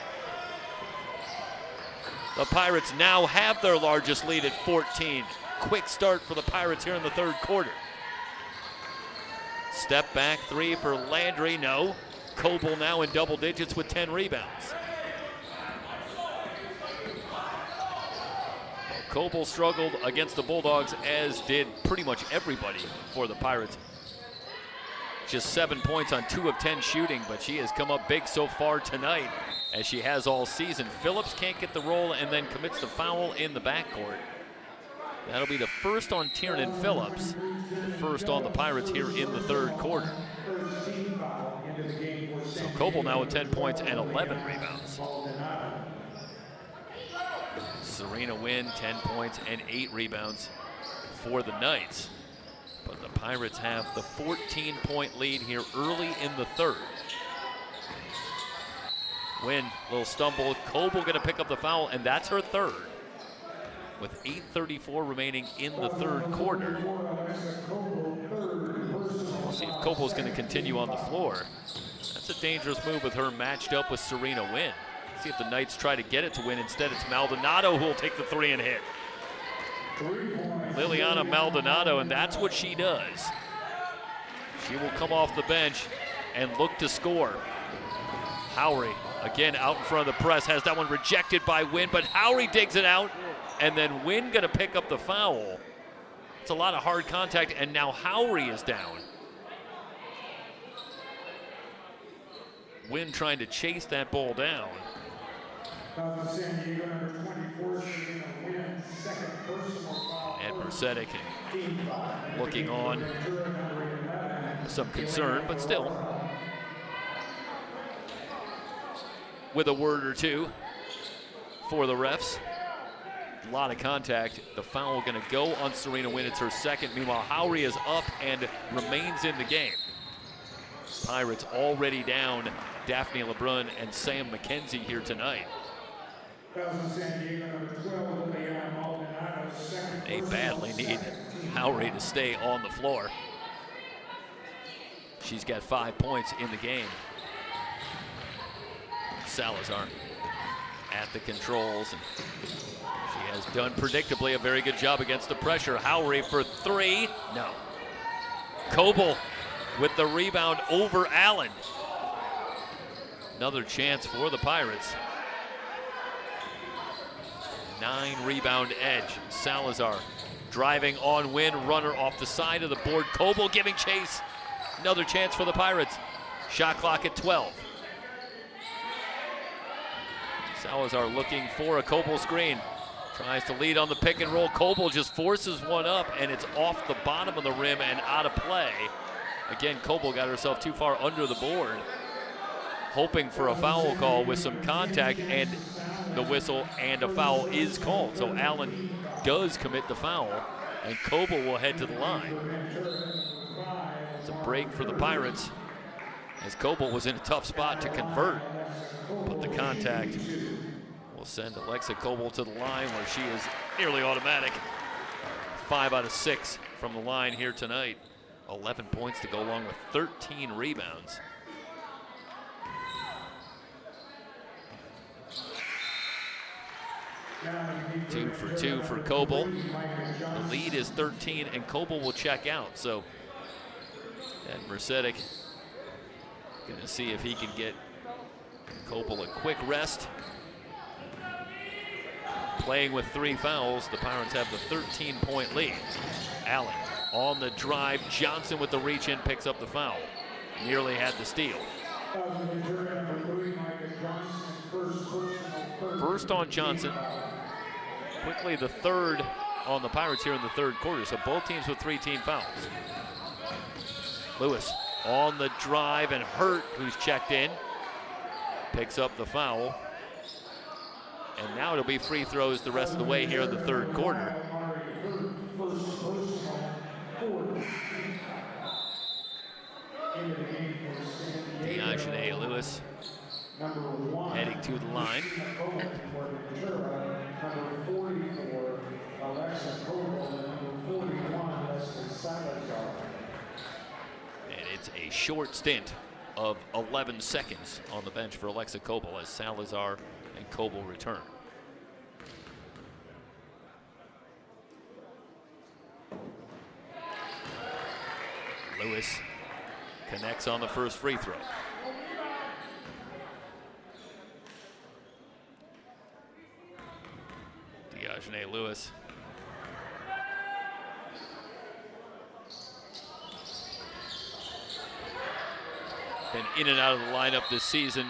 The Pirates now have their largest lead at 14. Quick start for the Pirates here in the third quarter. Step back 3 for Landry, no. Coble now in double digits with 10 rebounds. Coble struggled against the Bulldogs, as did pretty much everybody for the Pirates. Just 7 points on 2 of 10 shooting, but she has come up big so far tonight, as she has all season. Phillips can't get the roll and then commits the foul in the backcourt. That'll be the first on Tiernan Phillips, the first on the Pirates here in the third quarter. So Coble now with 10 points and 11 rebounds. Serena Wynn, 10 points and 8 rebounds for the Knights. But the Pirates have the 14-point lead here early in the third. Wynn, little stumble. Coble gonna pick up the foul, and that's her third. With 8:34 remaining in the third quarter. We'll see if Coble's gonna continue on the floor. That's a dangerous move with her matched up with Serena Wynn. See if the Knights try to get it to Win. Instead, it's Maldonado who will take the 3 and hit. Liliana Maldonado, and that's what she does. She will come off the bench and look to score. Howry, again, out in front of the press, has that one rejected by Wynn, but Howry digs it out, and then Wynn gonna pick up the foul. It's a lot of hard contact, and now Howry is down. Wynn trying to chase that ball down. And Mercedes looking on, some concern, but still with a word or two for the refs. A lot of contact. The foul going to go on Serena Wynn. It's her second. Meanwhile, Howry is up and remains in the game. Pirates already down Daphne LeBrun and Sam McKenzie here tonight. They badly need Howry to stay on the floor. She's got 5 points in the game. Salazar at the controls. And she has done predictably a very good job against the pressure. Howry for 3, no. Coble with the rebound over Allen. Another chance for the Pirates. 9 rebound edge. Salazar driving on Wynn, runner off the side of the board. Coble giving chase. Another chance for the Pirates. Shot clock at 12. Salazar looking for a Coble screen. Tries to lead on the pick and roll. Coble just forces one up, and it's off the bottom of the rim and out of play. Again, Coble got herself too far under the board, hoping for a foul call with some contact, and the whistle and a foul is called. So Allen does commit the foul, and Coble will head to the line. It's a break for the Pirates, as Coble was in a tough spot to convert, but the contact will send Alexa Coble to the line, where she is nearly automatic. 5 out of 6 from the line here tonight. 11 points to go along with 13 rebounds. 2 for 2 for Coble. The lead is 13, and Coble will check out. So, Ed Mercedes going to see if he can get Coble a quick rest. Playing with 3 fouls, the Pirates have the 13-point lead. Allen on the drive. Johnson with the reach in picks up the foul. Nearly had the steal. First on Johnson. Quickly the third on the Pirates here in the third quarter. So both teams with 3 team fouls. Lewis on the drive, and Hurt, who's checked in, picks up the foul. And now it'll be free throws the rest of the way here in the third quarter. Diogene Lewis heading to the line. And it's a short stint of 11 seconds on the bench for Alexa Coble as Salazar and Coble return. Lewis connects on the first free throw. Diogene Lewis. Been in and out of the lineup this season,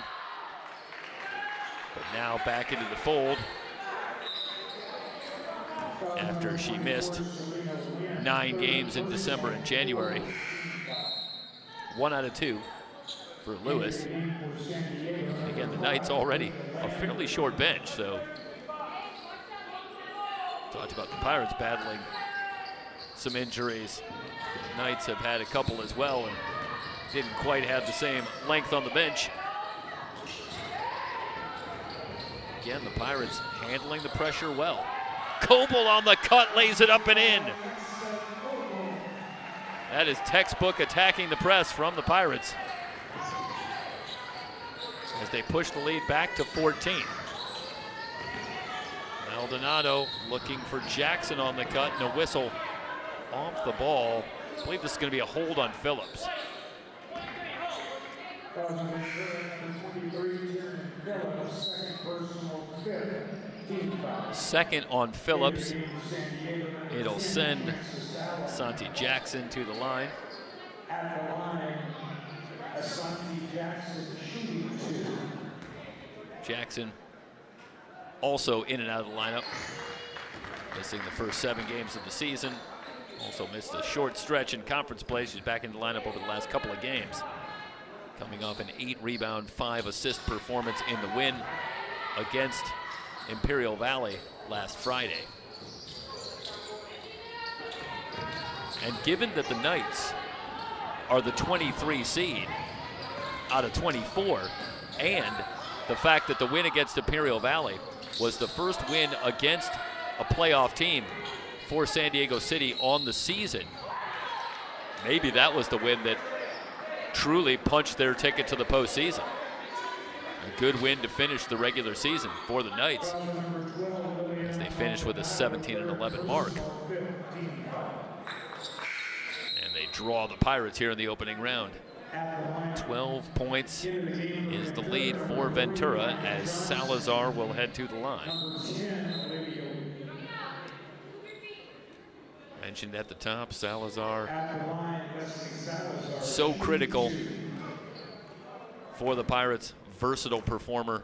but now back into the fold after she missed 9 games in December and January. 1 out of 2 for Lewis. Again, the Knights already a fairly short bench, so talked about the Pirates battling some injuries. The Knights have had a couple as well and didn't quite have the same length on the bench. Again, the Pirates handling the pressure well. Coble on the cut, lays it up and in. That is textbook attacking the press from the Pirates as they push the lead back to 14. Maldonado looking for Jackson on the cut, and a whistle off the ball. I believe this is going to be a hold on Phillips. Second on Phillips. It'll send Asante Jackson to the line. Jackson also in and out of the lineup. Missing the first 7 games of the season. Also missed a short stretch in conference play. She's back in the lineup over the last couple of games. Coming off an 8-rebound, 5-assist performance in the win against Imperial Valley last Friday. And given that the Knights are the 23 seed out of 24, and the fact that the win against Imperial Valley was the first win against a playoff team for San Diego City on the season, maybe that was the win that truly punched their ticket to the postseason. A good win to finish the regular season for the Knights as they finish with a 17-11 mark. And they draw the Pirates here in the opening round. 12 points is the lead for Ventura as Salazar will head to the line. Mentioned at the top, Salazar so critical for the Pirates, versatile performer.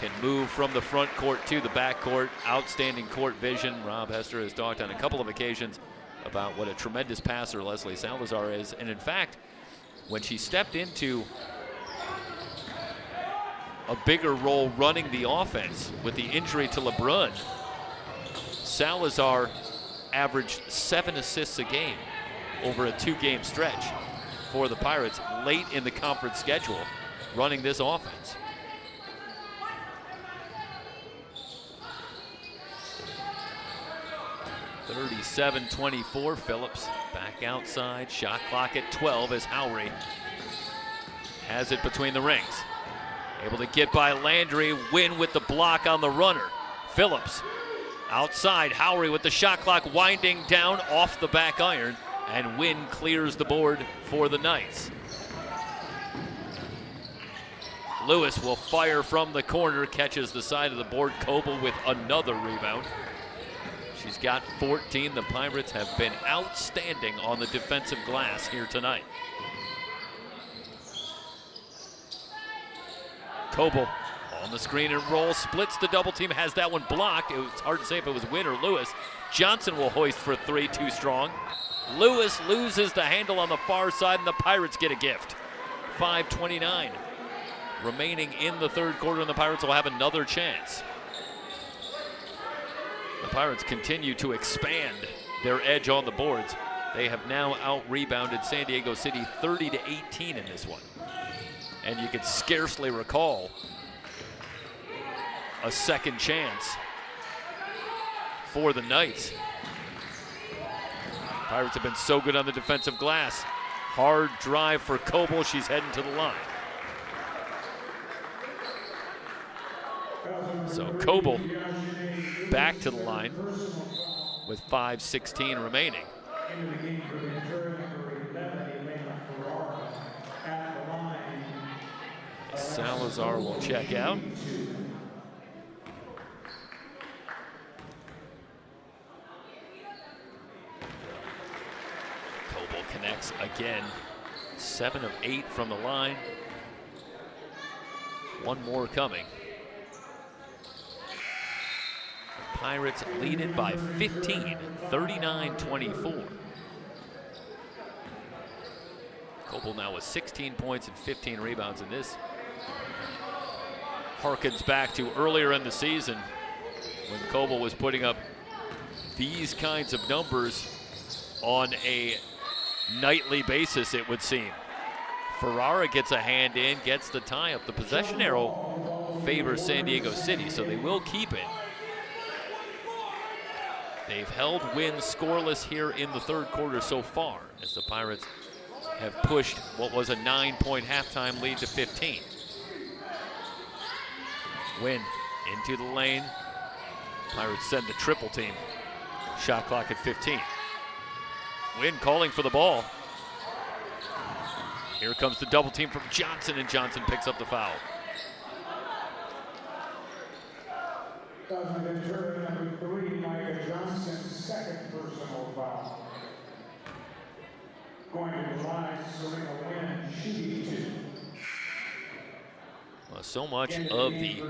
Can move from the front court to the back court. Outstanding court vision. Rob Hester has talked on a couple of occasions about what a tremendous passer Leslie Salazar is. And in fact, when she stepped into a bigger role running the offense with the injury to LeBrun, Salazar averaged 7 assists a game over a 2-game stretch for the Pirates late in the conference schedule running this offense. (37-24), Phillips back outside, shot clock at 12 as Howry has it between the rings. Able to get by Landry, Wynn with the block on the runner. Phillips outside, Howry with the shot clock winding down off the back iron, and Wynn clears the board for the Knights. Lewis will fire from the corner, catches the side of the board. Coble with another rebound. She's got 14. The Pirates have been outstanding on the defensive glass here tonight. Coble on the screen and roll, splits the double team, has that one blocked. It was hard to say if it was Wynn or Lewis. Johnson will hoist for three, too strong. Lewis loses the handle on the far side, and the Pirates get a gift. 5:29 remaining in the third quarter, and the Pirates will have another chance. The Pirates continue to expand their edge on the boards. They have now out-rebounded San Diego City 30-18 in this one. And you could scarcely recall a second chance for the Knights. Pirates have been so good on the defensive glass. Hard drive for Coble. She's heading to the line. So Coble back to the line with 5:16 remaining. Salazar will check out. Coble connects again. 7 of 8 from the line. One more coming. The Pirates lead it by 15, 39-24. Coble now with 16 points and 15 rebounds in this. Harkens back to earlier in the season when Coble was putting up these kinds of numbers on a nightly basis, it would seem. Ferrara gets a hand in, gets the tie up. The possession arrow favors San Diego City, so they will keep it. They've held Wynn scoreless here in the third quarter so far, as the Pirates have pushed what was a 9-point halftime lead to 15. Wynn into the lane. Pirates send the triple team. Shot clock at 15. Wynn calling for the ball. Here comes the double team from Johnson, and Johnson picks up the foul.
Ventura, number 3, Micah Johnson, second personal foul. Going to the line, Serena Wynn, shooting 2.
Well, so much of the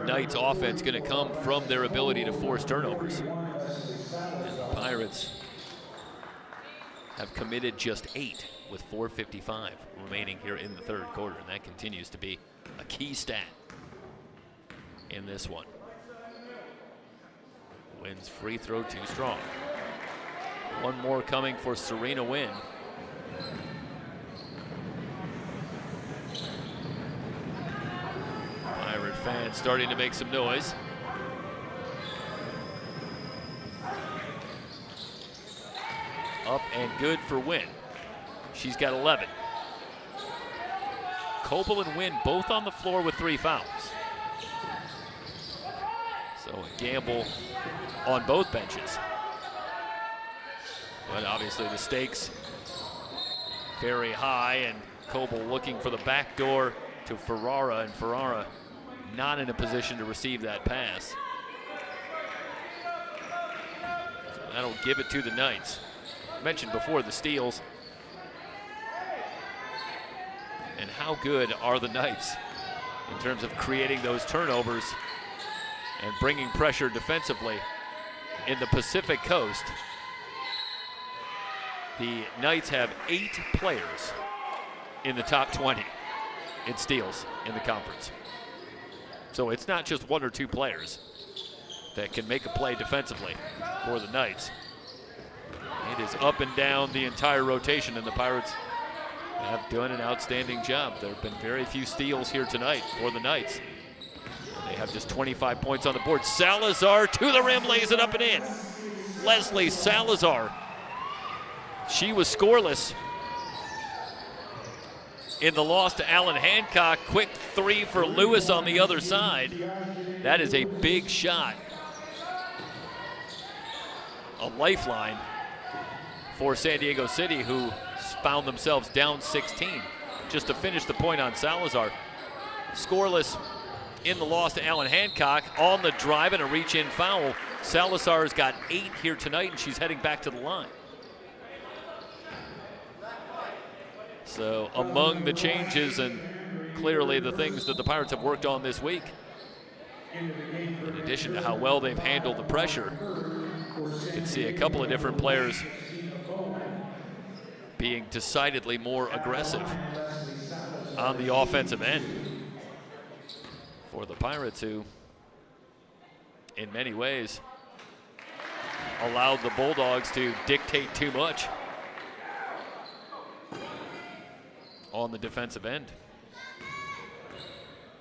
Knights' offense going to come from their ability to force turnovers. And the Pirates have committed just 8 with 4:55 remaining here in the third quarter, and that continues to be a key stat in this one. Wynn's free throw too strong. One more coming for Serena Wynn. Pirate fans starting to make some noise. Up and good for Wynn. She's got 11. Coble and Wynn both on the floor with 3 fouls. So a gamble on both benches. But obviously the stakes very high, and Coble looking for the back door to Ferrara, and Ferrara not in a position to receive that pass. So that'll give it to the Knights. I mentioned before the steals. And how good are the Knights in terms of creating those turnovers and bringing pressure defensively in the Pacific Coast. The Knights have 8 players in the top 20 in steals in the conference. So it's not just 1 or 2 players that can make a play defensively for the Knights. It is up and down the entire rotation, and the Pirates have done an outstanding job. There have been very few steals here tonight for the Knights. They have just 25 points on the board. Salazar to the rim, lays it up and in. Leslie Salazar. She was scoreless in the loss to Allen Hancock. Quick three for Lewis on the other side. That is a big shot. A lifeline for San Diego City, who found themselves down 16. Just to finish the point on Salazar. Scoreless in the loss to Allen Hancock. On the drive and a reach-in foul. Salazar's got 8 here tonight, and she's heading back to the line. So among the changes and clearly the things that the Pirates have worked on this week, in addition to how well they've handled the pressure, you can see a couple of different players being decidedly more aggressive on the offensive end for the Pirates, who in many ways allowed the Bulldogs to dictate too much on the defensive end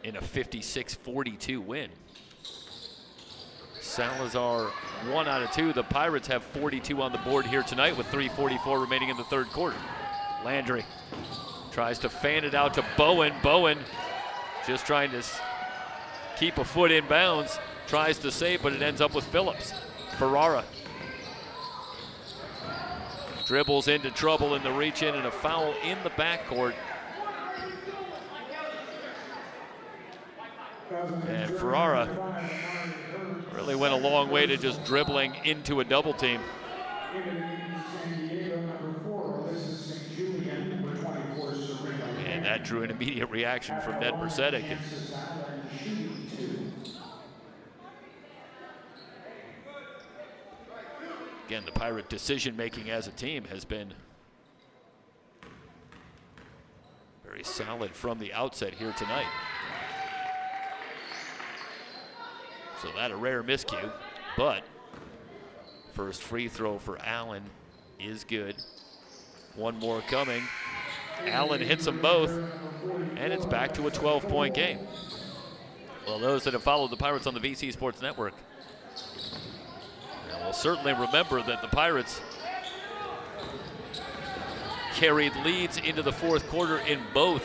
in a 56-42 win. Salazar 1 out of 2. The Pirates have 42 on the board here tonight with 3:44 remaining in the third quarter. Landry tries to fan it out to Bowen. Bowen just trying to keep a foot in bounds. Tries to save, but it ends up with Phillips. Ferrara dribbles into trouble in the reach-in and a foul in the backcourt. And Ferrara really went a long way to just dribbling into a double team. And that drew an immediate reaction from Ned Mercedes. Again, the Pirate decision-making as a team has been very solid from the outset here tonight. So that a rare miscue, but first free throw for Allen is good. One more coming. Allen hits them both, and it's back to a 12-point game. Well, those that have followed the Pirates on the VC Sports Network will certainly remember that the Pirates carried leads into the fourth quarter in both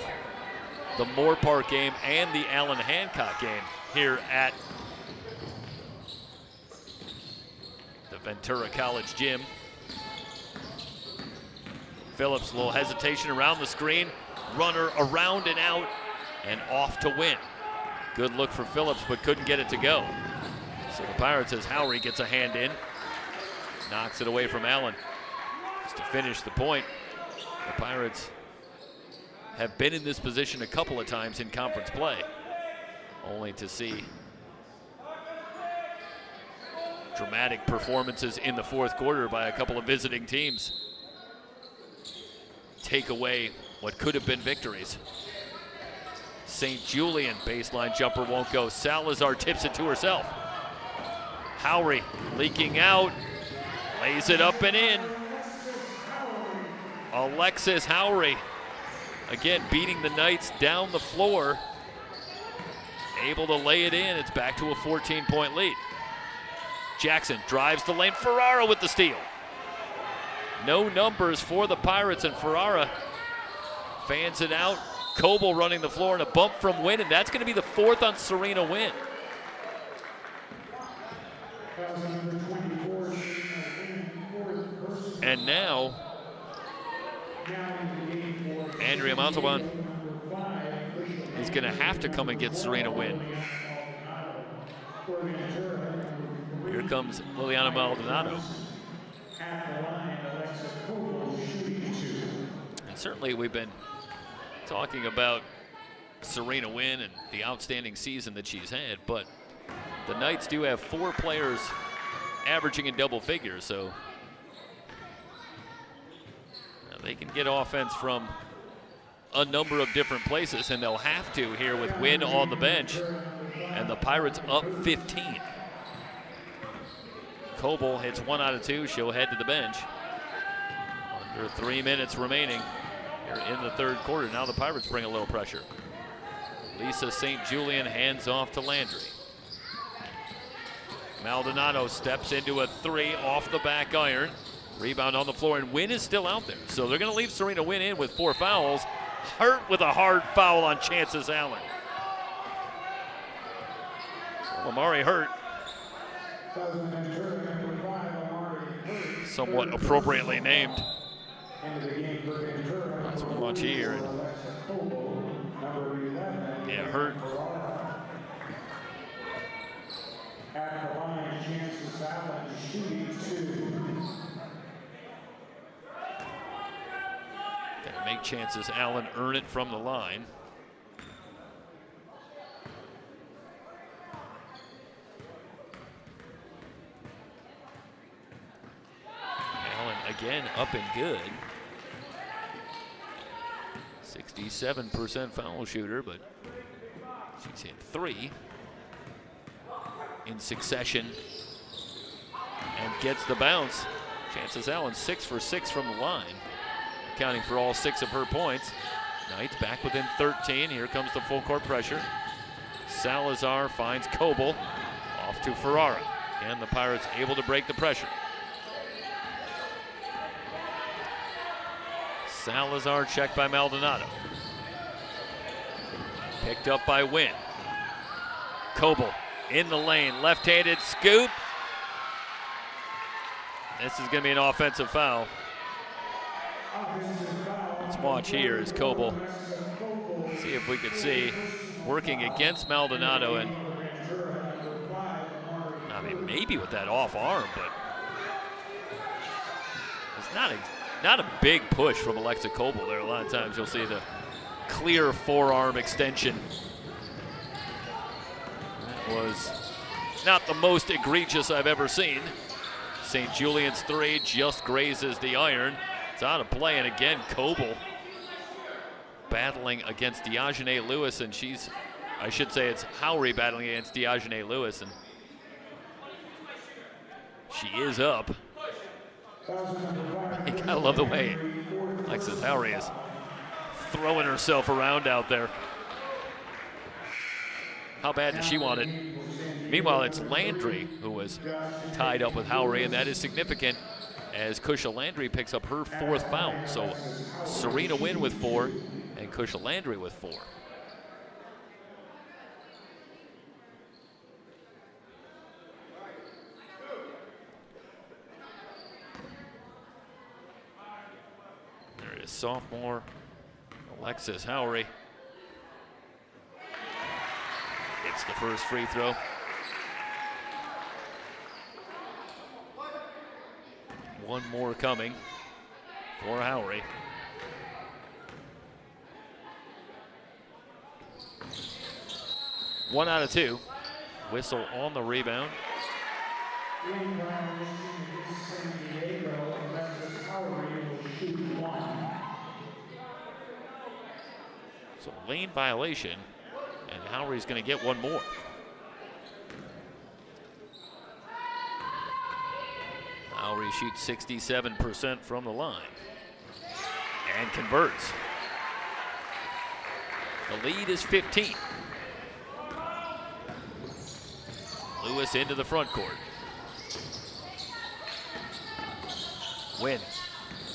the Moore Park game and the Allen Hancock game here at the Ventura College gym. Phillips, a little hesitation around the screen. Runner around and out and off to win. Good look for Phillips, but couldn't get it to go. So the Pirates, as Howry gets a hand in, knocks it away from Allen. Just to finish the point, the Pirates have been in this position a couple of times in conference play, only to see dramatic performances in the fourth quarter by a couple of visiting teams take away what could have been victories. St. Julian, baseline jumper won't go. Salazar tips it to herself. Howry leaking out, lays it up and in. Alexis Howry, again beating the Knights down the floor, able to lay it in. It's back to a 14-point lead. Jackson drives the lane. Ferrara with the steal. No numbers for the Pirates, and Ferrara fans it out. Coble running the floor and a bump from Wynn, and that's going to be the fourth on Serena Wynn. And now, Andrea Montalban is going to have to come and get Serena Wynn. Here comes Liliana Maldonado. And certainly we've been talking about Serena Wynn and the outstanding season that she's had, but the Knights do have 4 players averaging in double figures, so they can get offense from a number of different places, and they'll have to here with Wynn on the bench, and the Pirates up 15. Coble hits 1 out of 2. She'll head to the bench. Under 3 minutes remaining here in the third quarter. Now the Pirates bring a little pressure. Lisa St. Julian hands off to Landry. Maldonado steps into a 3 off the back iron. Rebound on the floor, and Wynn is still out there. So they're going to leave Serena Wynn in with 4 fouls. Hurt with a hard foul on Chances Allen. Amari Hurt, somewhat appropriately named. Let's watch here. Yeah, Hurt.
At the line, Chances Allen shooting 2.
Gotta make Chances Allen earn it from the line. Allen again up and good. 67% foul shooter, but she's hit 3 in succession and gets the bounce. Chances Allen 6 for 6 from the line, accounting for all 6 of her points. Knights back within 13. Here comes the full court pressure. Salazar finds Coble, off to Ferrara. And the Pirates able to break the pressure. Salazar checked by Maldonado. Picked up by Wynn. Coble in the lane, left-handed scoop. This is going to be an offensive foul. Let's watch here as Coble, see if we can see, working against Maldonado, and I mean maybe with that off arm, but it's not a big push from Alexa Coble there. A lot of times you'll see the clear forearm extension. That was not the most egregious I've ever seen. St. Julian's 3 just grazes the iron. It's out of play, and again, Coble battling against Diogene Lewis, and I should say it's Howry battling against Diogene Lewis, and she is up. You gotta love the way Alexis Howry is throwing herself around out there. How bad does she want it? Meanwhile, it's Landry who was tied up with Howry, and that is significant as Kusha Landry picks up her 4th foul. So Serena Wynn with 4 and Kusha Landry with 4. There is sophomore Alexis Howry. It's the first free throw. One more coming for Howry. One out of 2. Whistle on the rebound. So lane violation, and Howry's going to get one more. Howry shoots 67% from the line and converts. The lead is 15. Lewis into the front court. Wynn.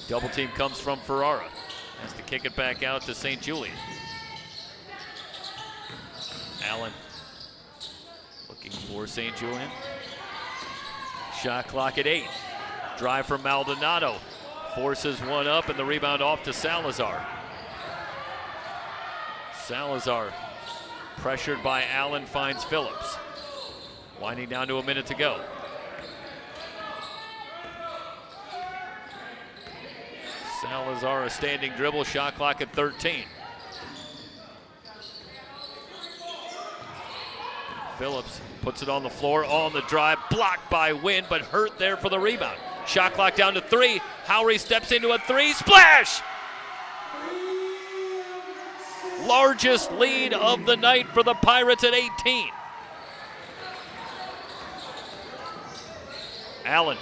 Double team comes from Ferrara. Has to kick it back out to St. Julian. Allen looking for St. Julian. Shot clock at 8. Drive from Maldonado. Forces one up, and the rebound off to Salazar. Salazar, pressured by Allen, finds Phillips. Winding down to a minute to go. Salazar, a standing dribble, shot clock at 13. Phillips puts it on the floor, on the drive, blocked by Wynn, but Hurt there for the rebound. Shot clock down to 3. Howry steps into a 3, splash! Largest lead of the night for the Pirates at 18. Allen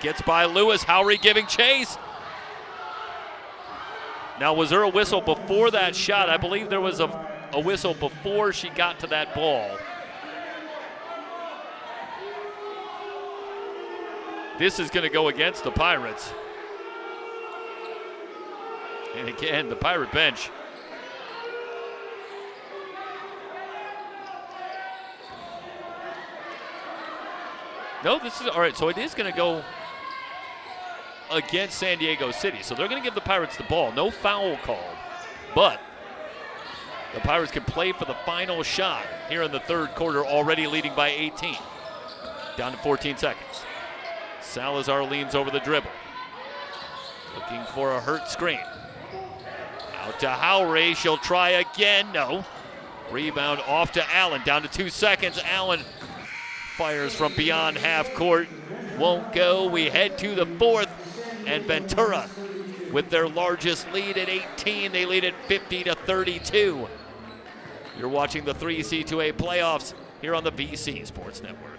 gets by Lewis, Howry giving chase. Now, was there a whistle before that shot? I believe there was a whistle before she got to that ball. This is going to go against the Pirates. And again, the Pirate bench. No, this is all right. So it is going to go against San Diego City. So they're going to give the Pirates the ball. No foul called, but the Pirates can play for the final shot here in the third quarter, already leading by 18. Down to 14 seconds. Salazar leans over the dribble, looking for a hurt screen. Out to Howry. She'll try again. No. Rebound off to Allen. Down to 2 seconds. Allen fires from beyond half court. Won't go. We head to the fourth. And Ventura with their largest lead at 18. They lead at 50-32. You're watching the 3C2A playoffs here on the VC Sports Network.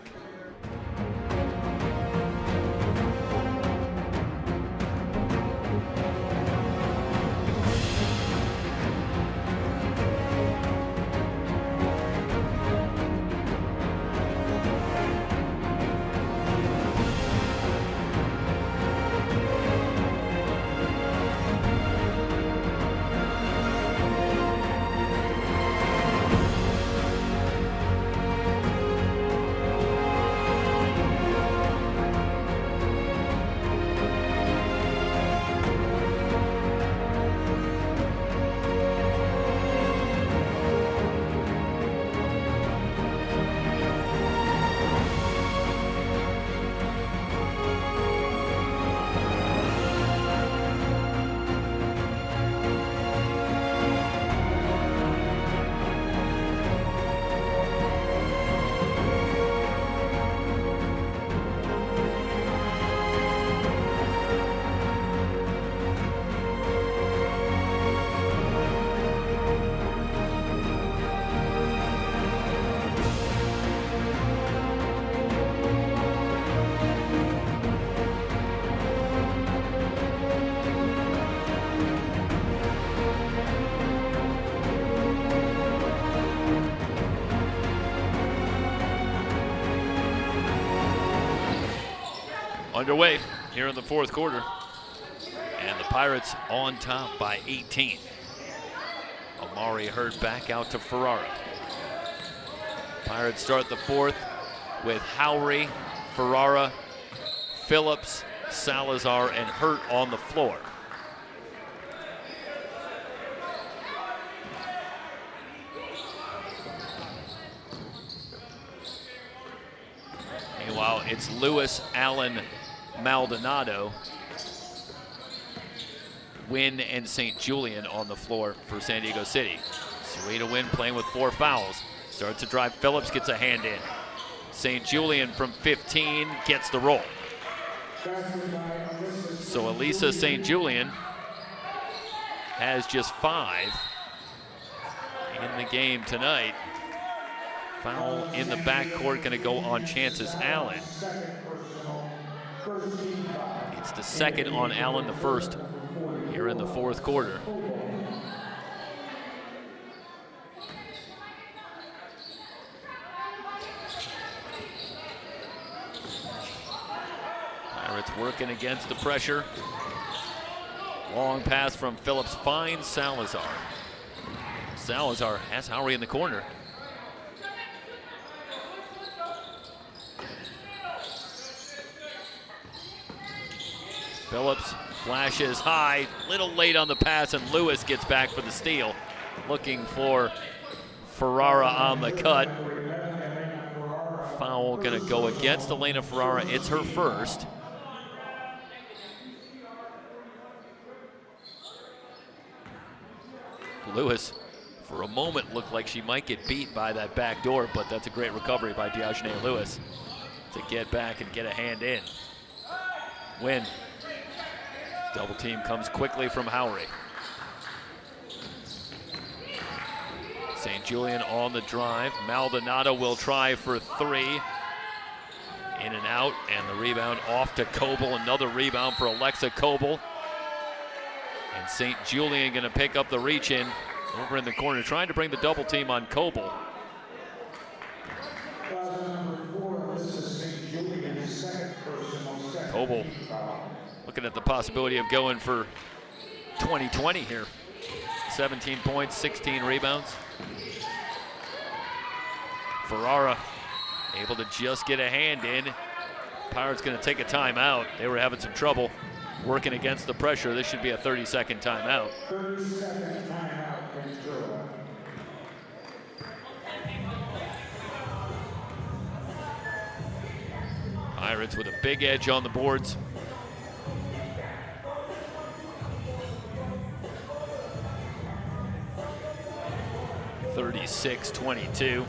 Underway here in the fourth quarter. And the Pirates on top by 18. Amari Hurd back out to Ferrara. Pirates start the fourth with Howry, Ferrara, Phillips, Salazar, and Hurt on the floor. Meanwhile, it's Lewis, Allen, Maldonado, Wynn, and St. Julian on the floor for San Diego City. Serena Wynn playing with 4 fouls. Starts to drive. Phillips gets a hand in. St. Julian from 15 gets the roll. So Elisa St. Julian has just 5 in the game tonight. Foul in the backcourt, going to go on Chances Allen. It's the second on Allen, the first here in the fourth quarter. Pirates working against the pressure. Long pass from Phillips finds Salazar. Salazar has Howry in the corner. Phillips flashes high, little late on the pass, and Lewis gets back for the steal. Looking for Ferrara on the cut. Foul gonna go against Elena Ferrara. It's her first. Lewis, for a moment, looked like she might get beat by that back door, but that's a great recovery by Diogene Lewis to get back and get a hand in. Win. Double team comes quickly from Howry. St. Julian on the drive. Maldonado will try for 3. In and out, and the rebound off to Coble. Another rebound for Alexa Coble. And St. Julian gonna pick up the reach in over in the corner, trying to bring the double team on Coble. Coble looking at the possibility of going for 2020 here. 17 points, 16 rebounds. Ferrara able to just get a hand in. Pirates going to take a timeout. They were having some trouble working against the pressure. This should be a 30-second timeout.
30-second timeout, Ventura.
Pirates with a big edge on the boards. (36-22).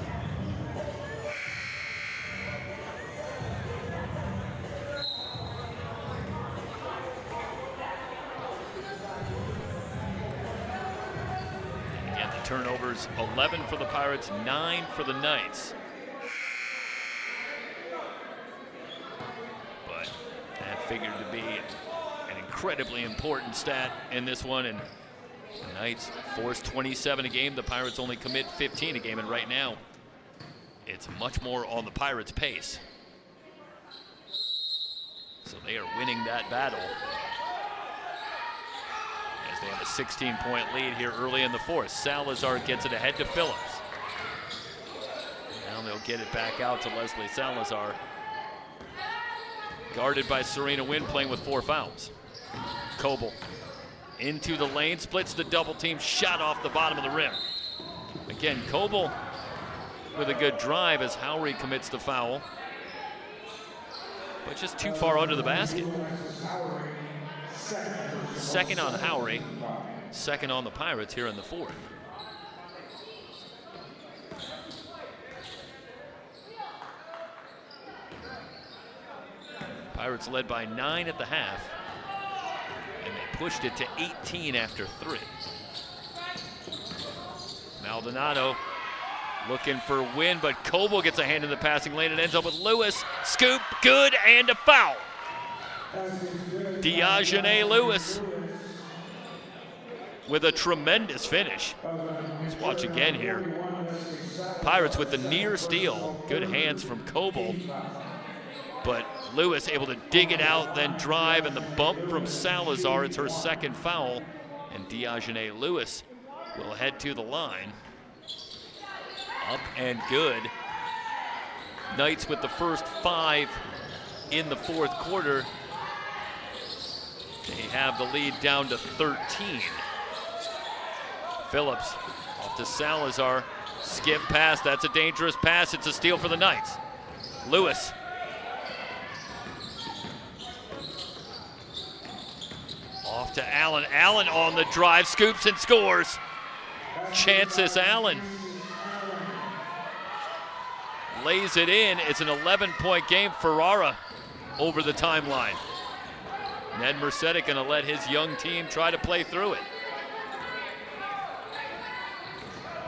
Again, the turnovers, 11 for the Pirates, 9 for the Knights. But that figured to be an incredibly important stat in this one, and the Knights force 27 a game. The Pirates only commit 15 a game, and right now it's much more on the Pirates' pace. So they are winning that battle as they have a 16-point lead here early in the fourth. Salazar gets it ahead to Phillips. Now they'll get it back out to Leslie Salazar. Guarded by Serena Wynn, playing with 4 fouls. Coble into the lane, splits the double team, shot off the bottom of the rim. Again, Coble with a good drive as Howry commits the foul, but just too far under the basket. Second on Howry, second on the Pirates here in the fourth. Pirates led by 9 at the half, and they pushed it to 18 after 3. Maldonado looking for Wynn, but Coble gets a hand in the passing lane and ends up with Lewis. Scoop, good, and a foul. Diogene Lewis with a tremendous finish. Let's watch again here. Pirates with the near steal. Good hands from Coble, but Lewis able to dig it out, then drive, and the bump from Salazar. It's her second foul, and Diogene Lewis will head to the line. Up and good. Knights with the first 5 in the fourth quarter. They have the lead down to 13. Phillips off to Salazar. Skip pass, that's a dangerous pass. It's a steal for the Knights. Lewis. Off to Allen. Allen on the drive, scoops and scores. Chances Allen lays it in. It's an 11-point game. Ferrara over the timeline. Ned Mercedes going to let his young team try to play through it.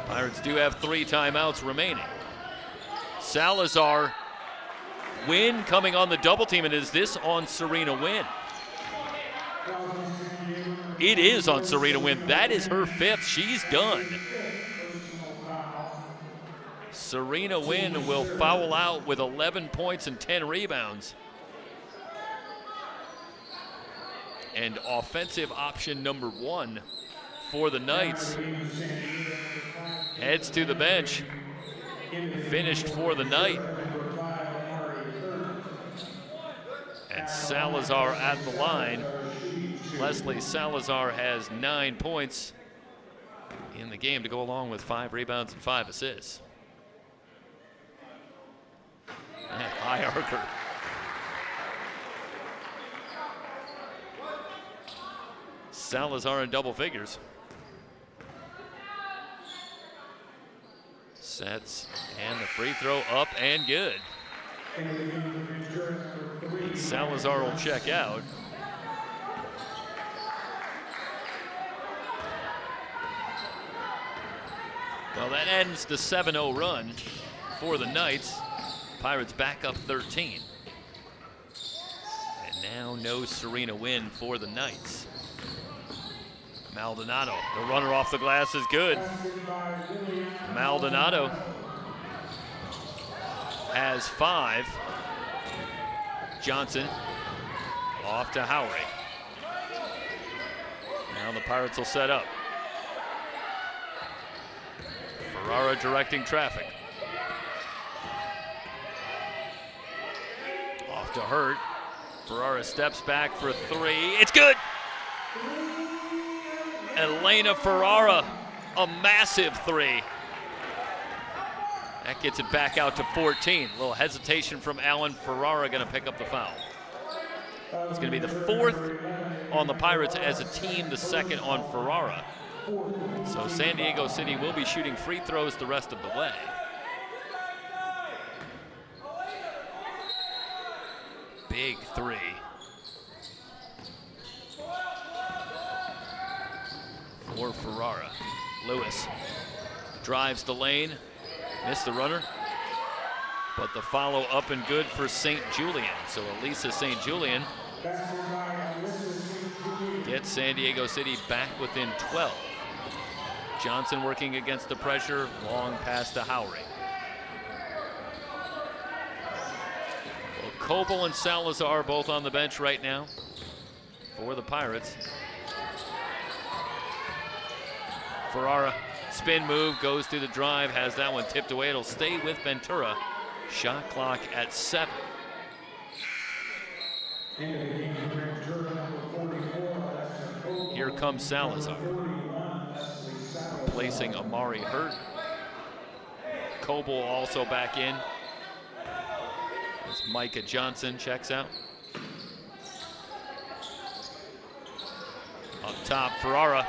Pirates do have 3 timeouts remaining. Salazar, Wynn coming on the double team, and is this on Serena Wynn? It is on Serena Wynn. That is her 5th. She's done. Serena Wynn will foul out with 11 points and 10 rebounds. And offensive option number 1 for the Knights heads to the bench. Finished for the night. And Salazar at the line. Leslie Salazar has 9 points in the game to go along with 5 rebounds and 5 assists. And high archer. Salazar in double figures. Sets, and the free throw up and good. Salazar will check out. Well, that ends the 7-0 run for the Knights. Pirates back up 13. And now no Serena Wynn for the Knights. Maldonado, the runner off the glass is good. Maldonado has 5. Johnson off to Howry. Now the Pirates will set up. Ferrara directing traffic. Off to Hurt. Ferrara steps back for three. It's good! Elena Ferrara, a massive three. That gets it back out to 14. A little hesitation from Alan. Ferrara going to pick up the foul. It's going to be the fourth on the Pirates as a team, the second on Ferrara. So San Diego City will be shooting free throws the rest of the way. Big three. For Ferrara. Lewis drives the lane. Missed the runner, but the follow up and good for St. Julian. So Elisa St. Julian gets San Diego City back within 12. Johnson working against the pressure, long pass to Howry. Well, Coble and Salazar both on the bench right now for the Pirates. Ferrara. Spin move, goes through the drive, has that one tipped away. It'll stay with Ventura. Shot clock at 7. Here comes Salazar. Replacing Amari Hurt. Coble also back in. As Micah Johnson checks out. Up top, Ferrara.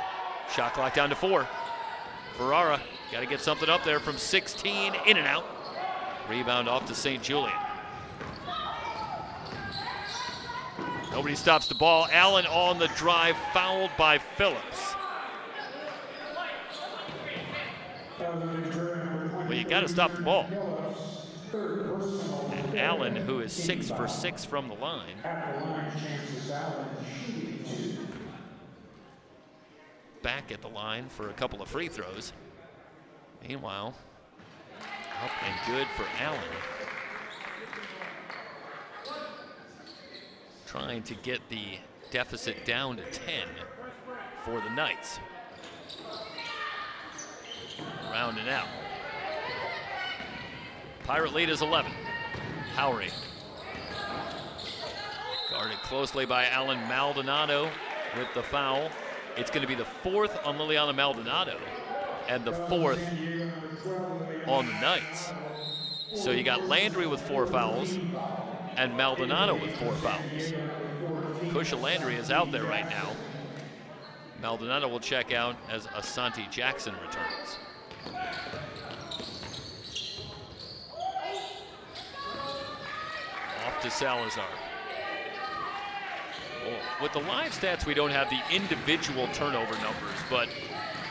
Shot clock down to 4. Ferrara, got to get something up there from 16, in and out. Rebound off to St. Julian. Nobody stops the ball. Allen on the drive, fouled by Phillips. Well, you got to stop the ball. And Allen, who is 6 for 6 from the line. Back at the line for a couple of free throws. Meanwhile, up and good for Allen. Trying to get the deficit down to 10 for the Knights. Rounding out. Pirate lead is 11. Howry. Guarded closely by Alan Maldonado with the foul. It's going to be the 4th on Liliana Maldonado and the 4th on the Knights. So you got Landry with 4 fouls and Maldonado with 4 fouls. Kusha Landry is out there right now. Maldonado will check out as Asante Jackson returns. Off to Salazar. Well, with the live stats, we don't have the individual turnover numbers, but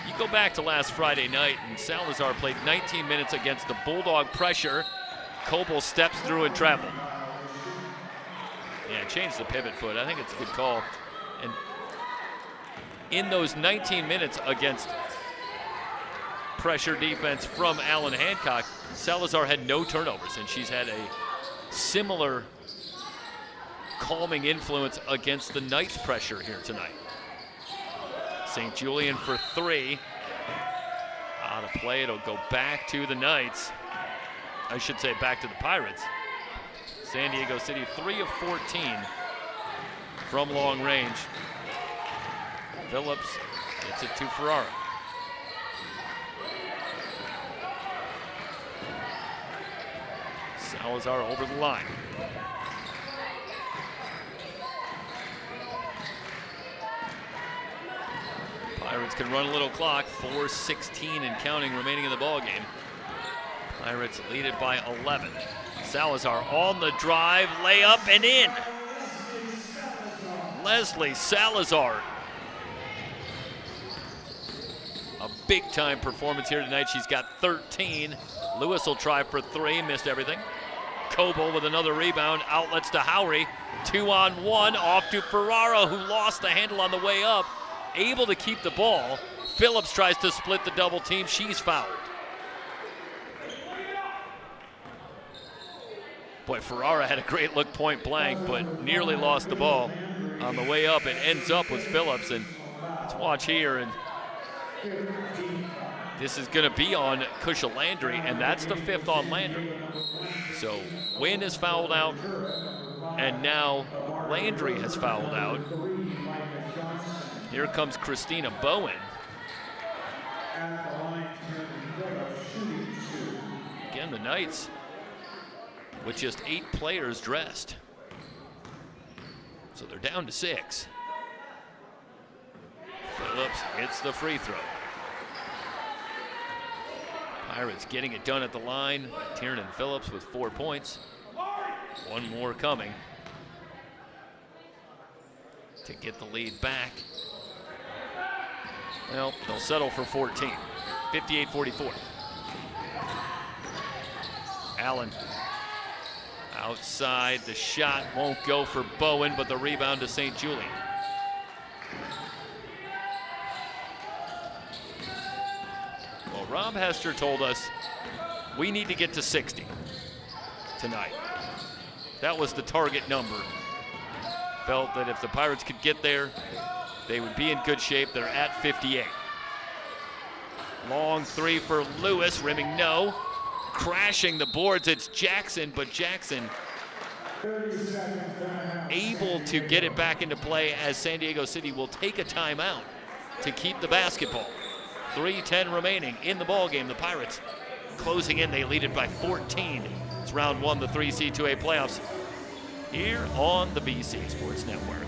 you go back to last Friday night, and Salazar played 19 minutes against the Bulldog pressure. Coble steps through and traveled. Yeah, changed the pivot foot. I think it's a good call. And in those 19 minutes against pressure defense from Alan Hancock, Salazar had no turnovers, and she's had a similar calming influence against the Knights' pressure here tonight. St. Julian for 3. Out of play, it'll go back to the Knights. I should say back to the Pirates. San Diego City 3 of 14 from long range. Phillips gets it to Ferrara. Salazar over the line. Pirates can run a little clock. 4:16 and counting remaining in the ball game. Pirates lead it by 11. Salazar on the drive, layup and in. Leslie Salazar. A big time performance here tonight. She's got 13. Lewis will try for 3, missed everything. Coble with another rebound, outlets to Howry. 2-on-1 off to Ferrara, who lost the handle on the way up. Able to keep the ball. Phillips tries to split the double team. She's fouled. Boy, Ferrara had a great look point blank, but nearly lost the ball on the way up. It ends up with Phillips, and Let's watch here, and this is going to be on Kusha Landry, and that's the 5th on Landry. So Wynn is fouled out, and now Landry has fouled out. Here comes Christina Bowen. Again, the Knights with just 8 players dressed. So they're down to 6. Phillips hits the free throw. Pirates getting it done at the line. Tiernan Phillips with 4 points. 1 more coming to get the lead back. Well, they'll settle for 14. 58-44. Allen outside. The shot won't go for Bowen, but the rebound to St. Julian. Well, Rob Hester told us we need to get to 60 tonight. That was the target number. Felt that if the Pirates could get there, they would be in good shape. They're at 58. Long 3 for Lewis, rimming no. Crashing the boards, it's Jackson, but Jackson able to get it back into play as San Diego City will take a timeout to keep the basketball. 3:10 remaining in the ball game. The Pirates closing in, they lead it by 14. It's round 1, the 3C2A playoffs here on the BC Sports Network.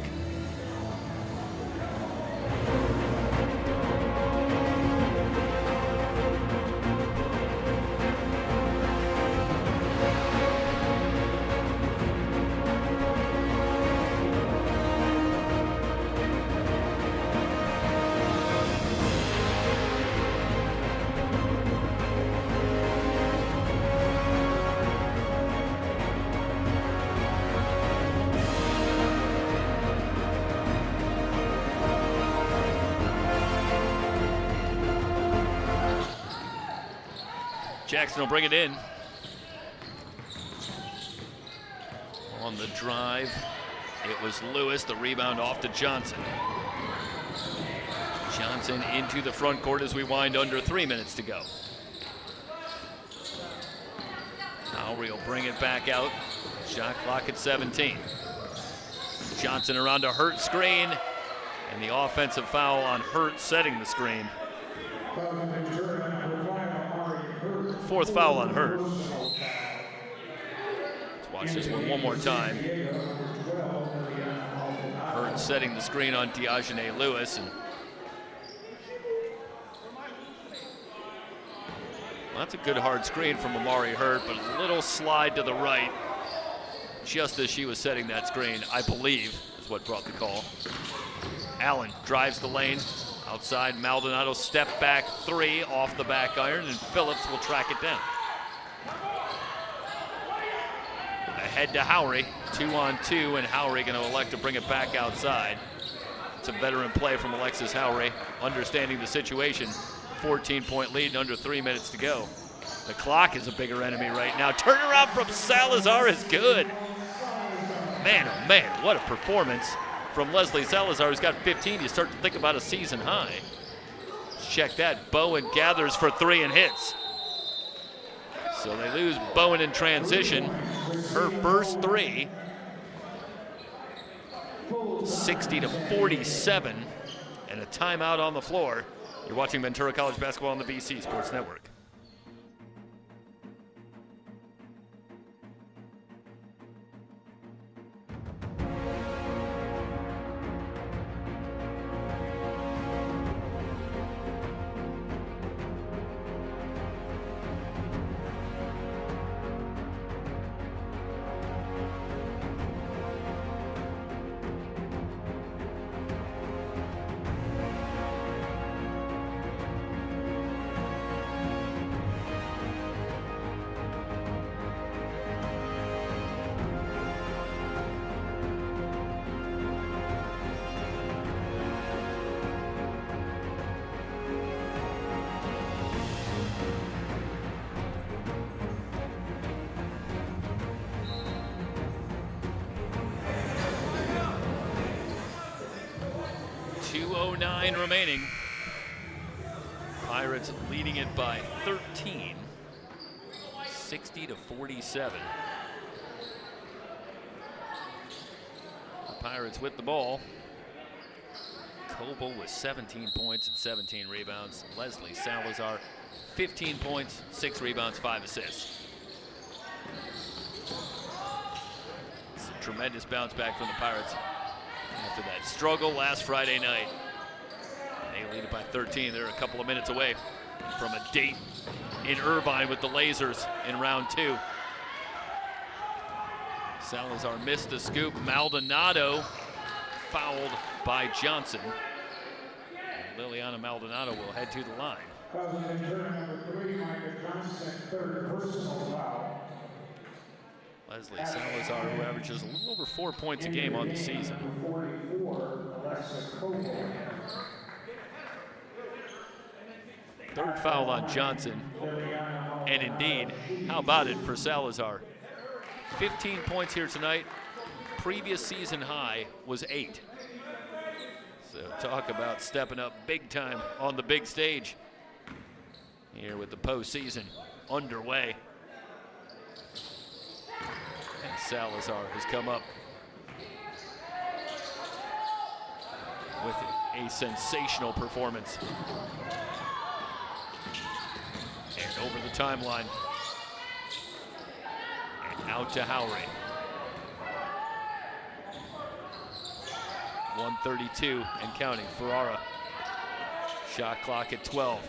Jackson will bring it in. On the drive, it was Lewis. The rebound off to Johnson. Johnson into the front court as we wind under 3 minutes to go. Lowry will bring it back out. Shot clock at 17. Johnson around a Hurt screen, and the offensive foul on Hurt setting the screen. 4th foul on Hurt. Let's watch this one more time. Hurt setting the screen on Diogene Lewis. And well, that's a good hard screen from Amari Hurt, but a little slide to the right just as she was setting that screen, I believe, is what brought the call. Allen drives the lane. Outside, Maldonado step back 3 off the back iron, and Phillips will track it down. Ahead to Howry, 2-on-2, and Howry going to elect to bring it back outside. It's a veteran play from Alexis Howry, understanding the situation. 14-point lead and under 3 minutes to go. The clock is a bigger enemy right now. Turnaround from Salazar is good. Man, oh man, what a performance from Leslie Salazar, who's got 15. You start to think about a season high. Check that. Bowen gathers for 3 and hits. So they lose Bowen in transition. Her first 3. 60-47. And a timeout on the floor. You're watching Ventura College basketball on the BC Sports Network. 1:09 remaining. Pirates leading it by 13, 60-47. The Pirates with the ball. Coble with 17 points and 17 rebounds. Leslie Salazar, 15 points, 6 rebounds, 5 assists. It's a tremendous bounce back from the Pirates after that struggle last Friday night. They lead it by 13. They're a couple of minutes away from a date in Irvine with the Lasers in round 2. Salazar missed the scoop. Maldonado fouled by Johnson. And Liliana Maldonado will head to the line. Leslie Salazar, who averages a little over 4 points a game on the season. Third foul on Johnson. And indeed, how about it for Salazar? 15 points here tonight. Previous season high was 8. So talk about stepping up big time on the big stage here with the postseason underway. And Salazar has come up with a sensational performance. And over the timeline. And out to Howry. 1:32 and counting. Ferrara. Shot clock at 12.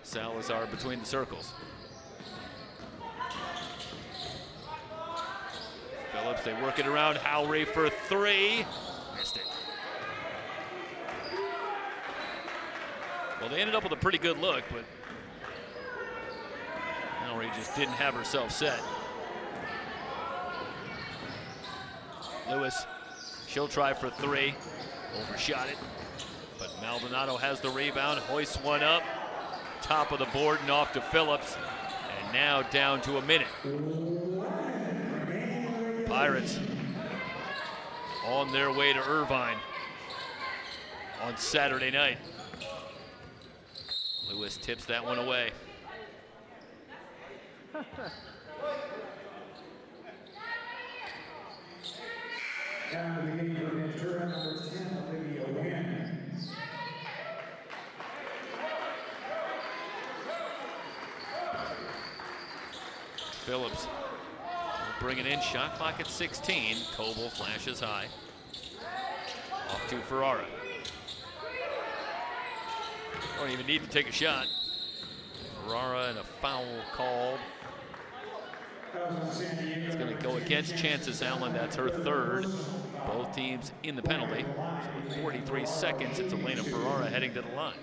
Salazar between the circles. Phillips, they work it around. Howry for 3. Missed it. Well, they ended up with a pretty good look, but Howry just didn't have herself set. Lewis, she'll try for 3. Overshot it, but Maldonado has the rebound, hoists one up, top of the board and off to Phillips, and now down to a minute. Pirates on their way to Irvine on Saturday night. Lewis tips that one away. Phillips will bring it in, shot clock at 16. Coble flashes high. Off to Ferrara. Don't even need to take a shot. Ferrara and a foul called. It's going to go against Chances Allen. That's her third. Both teams in the penalty. So with 43 seconds, it's Elena Ferrara heading to the line.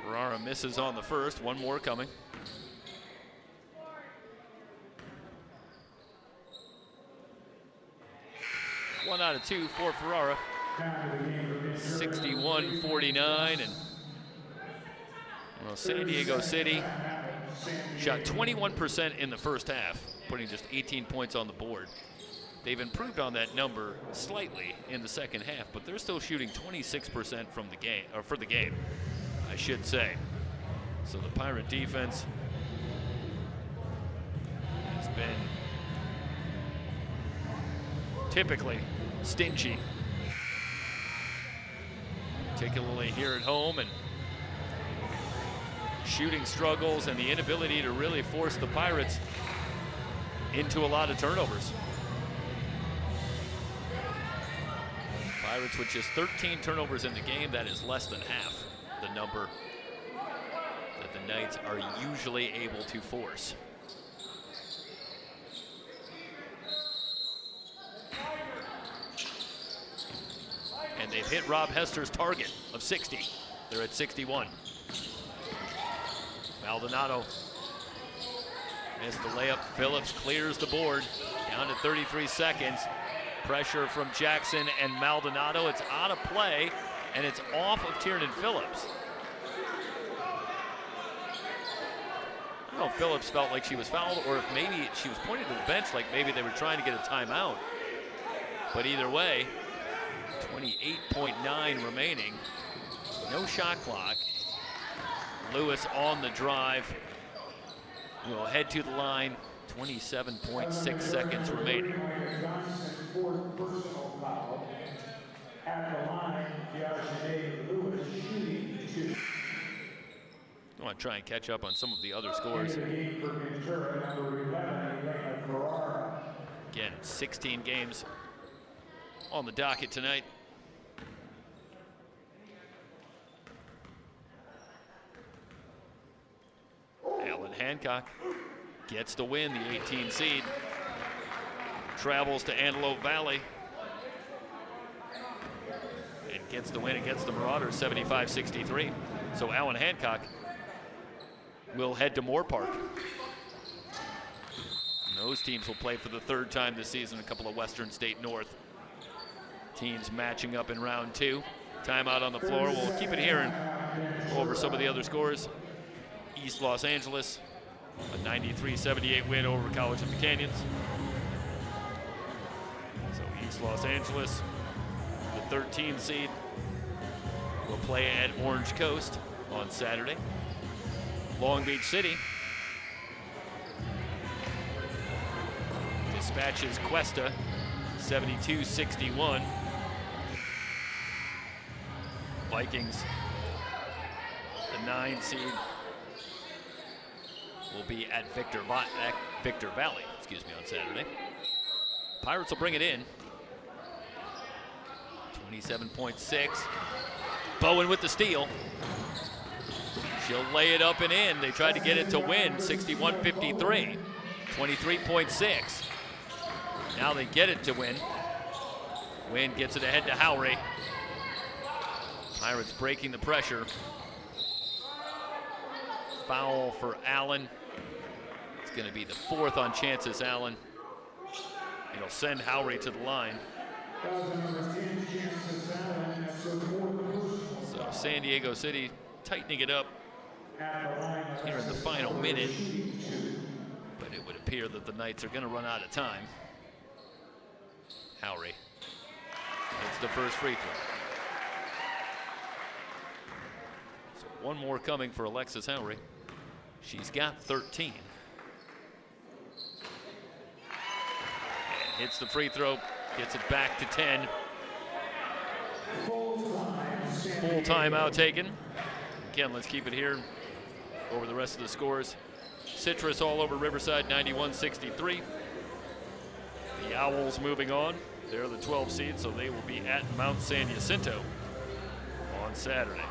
Ferrara misses on the first. One more coming. One out of 2 for Ferrara. 61-49, and well, San Diego City shot 21% in the first half, putting just 18 points on the board. They've improved on that number slightly in the second half, but they're still shooting 26% from the game, or for the game, I should say. So the Pirate defense has been typically stingy, particularly here at home, and shooting struggles and the inability to really force the Pirates into a lot of turnovers. Pirates with just 13 turnovers in the game, that is less than half the number that the Knights are usually able to force. And they've hit Rob Hester's target of 60. They're at 61. Maldonado missed the layup. Phillips clears the board. Down to 33 seconds. Pressure from Jackson and Maldonado. It's out of play, and it's off of Tiernan Phillips. know if Phillips felt like she was fouled or if maybe she was pointing to the bench like maybe they were trying to get a timeout. But either way, 28.9 remaining. No shot clock. Lewis on the drive. Will head to the line. 27.6 seconds remaining. I want to try and catch up on some of the other scores. Again, 16 games on the docket tonight. Alan Hancock gets the win, the 18 seed. Travels to Antelope Valley. And gets the win against the Marauders, 75-63. So Alan Hancock will head to Moore Park. And those teams will play for the third time this season, a couple of Western State North teams matching up in round 2. Timeout on the floor. We'll keep it here and go over some of the other scores. East Los Angeles, a 93-78 win over College of the Canyons. So East Los Angeles, the 13 seed, will play at Orange Coast on Saturday. Long Beach City dispatches Cuesta, 72-61. Vikings, the 9 seed, will be at Victor Valley, on Saturday. Pirates will bring it in. 27.6. Bowen with the steal. She'll lay it up and in. They tried to get it to win, 61-53. 23.6. Now they get it to Wynn. Wynn gets it ahead to Howry. Pirates breaking the pressure. Foul for Allen. It's going to be the 4th on chances, Allen. It'll send Howry to the line. So San Diego City tightening it up here in the final minute. But it would appear that the Knights are going to run out of time. Howry. It's the first free throw. So one more coming for Alexis Howry. She's got 13. And hits the free throw, gets it back to 10. Full timeout taken. Again, let's keep it here over the rest of the scores. Citrus all over Riverside, 91-63. The Owls moving on. They're the 12 seed, so they will be at Mount San Jacinto on Saturday.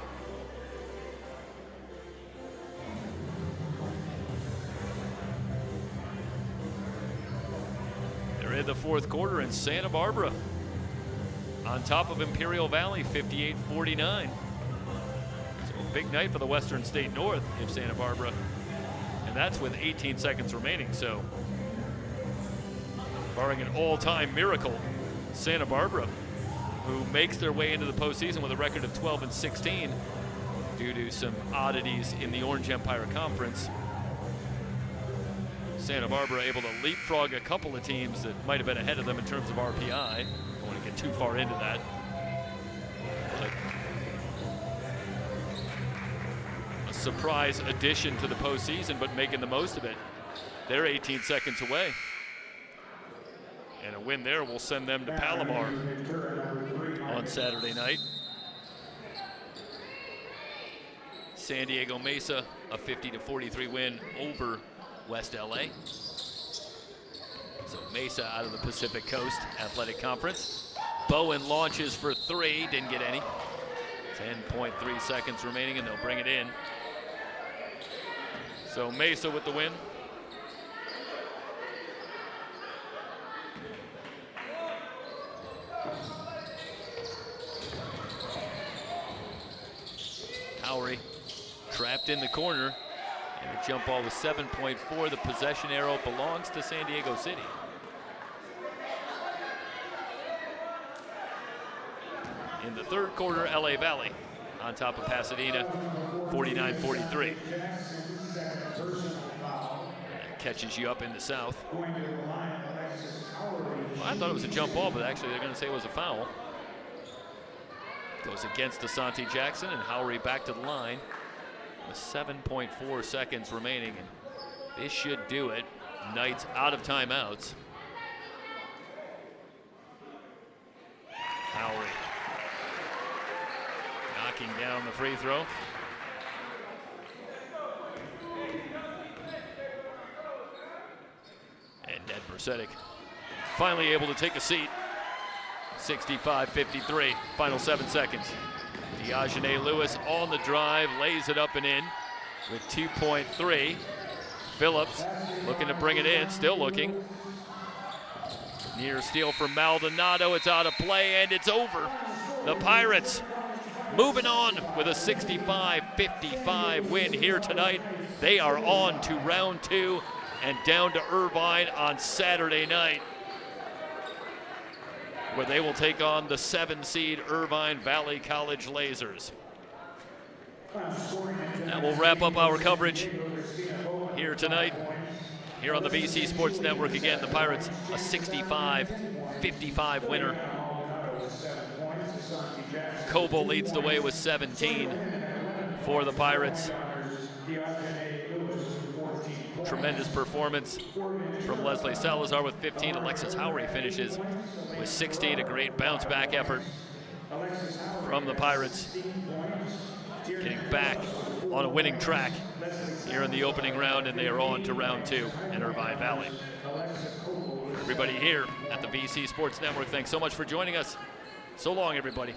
They're in the 4th quarter in Santa Barbara. On top of Imperial Valley, 58-49. So a big night for the Western State North if Santa Barbara. And that's with 18 seconds remaining, so barring an all-time miracle, Santa Barbara, who makes their way into the postseason with a record of 12-16 due to some oddities in the Orange Empire Conference. Santa Barbara able to leapfrog a couple of teams that might have been ahead of them in terms of RPI. I don't want to get too far into that. But a surprise addition to the postseason, but making the most of it. They're 18 seconds away. And a win there will send them to Palomar on Saturday night. San Diego Mesa, a 50-43 win over West LA. So Mesa out of the Pacific Coast Athletic Conference. Bowen launches for 3, didn't get any. 10.3 seconds remaining and they'll bring it in. So Mesa with the win. Howry trapped in the corner, and the jump ball was 7.4. The possession arrow belongs to San Diego City. In the 3rd quarter, LA Valley on top of Pasadena, 49-43. catches you up in the south.
Going to the line, Alexis Howard.
Well, I thought it was a jump ball, but actually they're going to say it was a foul. Goes against Asante Jackson, and Howery back to the line with 7.4 seconds remaining. And this should do it. Knights out of timeouts. Howery knocking down the free throw. And Ned Brzezik finally able to take a seat. 65-53, final 7 seconds. Diogene Lewis on the drive, lays it up and in with 2.3. Phillips looking to bring it in, still looking. Near steal from Maldonado, it's out of play and it's over. The Pirates moving on with a 65-55 win here tonight. They are on to round 2 and down to Irvine on Saturday night, where they will take on the 7-seed Irvine Valley College Lasers. That will wrap up our coverage here tonight. Here on the BC Sports Network, again, the Pirates, a 65-55 winner. Coble leads the way with 17 for the Pirates. Tremendous performance from Leslie Salazar with 15. Alexis Howery finishes with 16. A great bounce back effort from the Pirates, getting back on a winning track here in the opening round, and they are on to round 2 in Irvine Valley. For everybody here at the BC Sports Network, thanks so much for joining us. So long, everybody.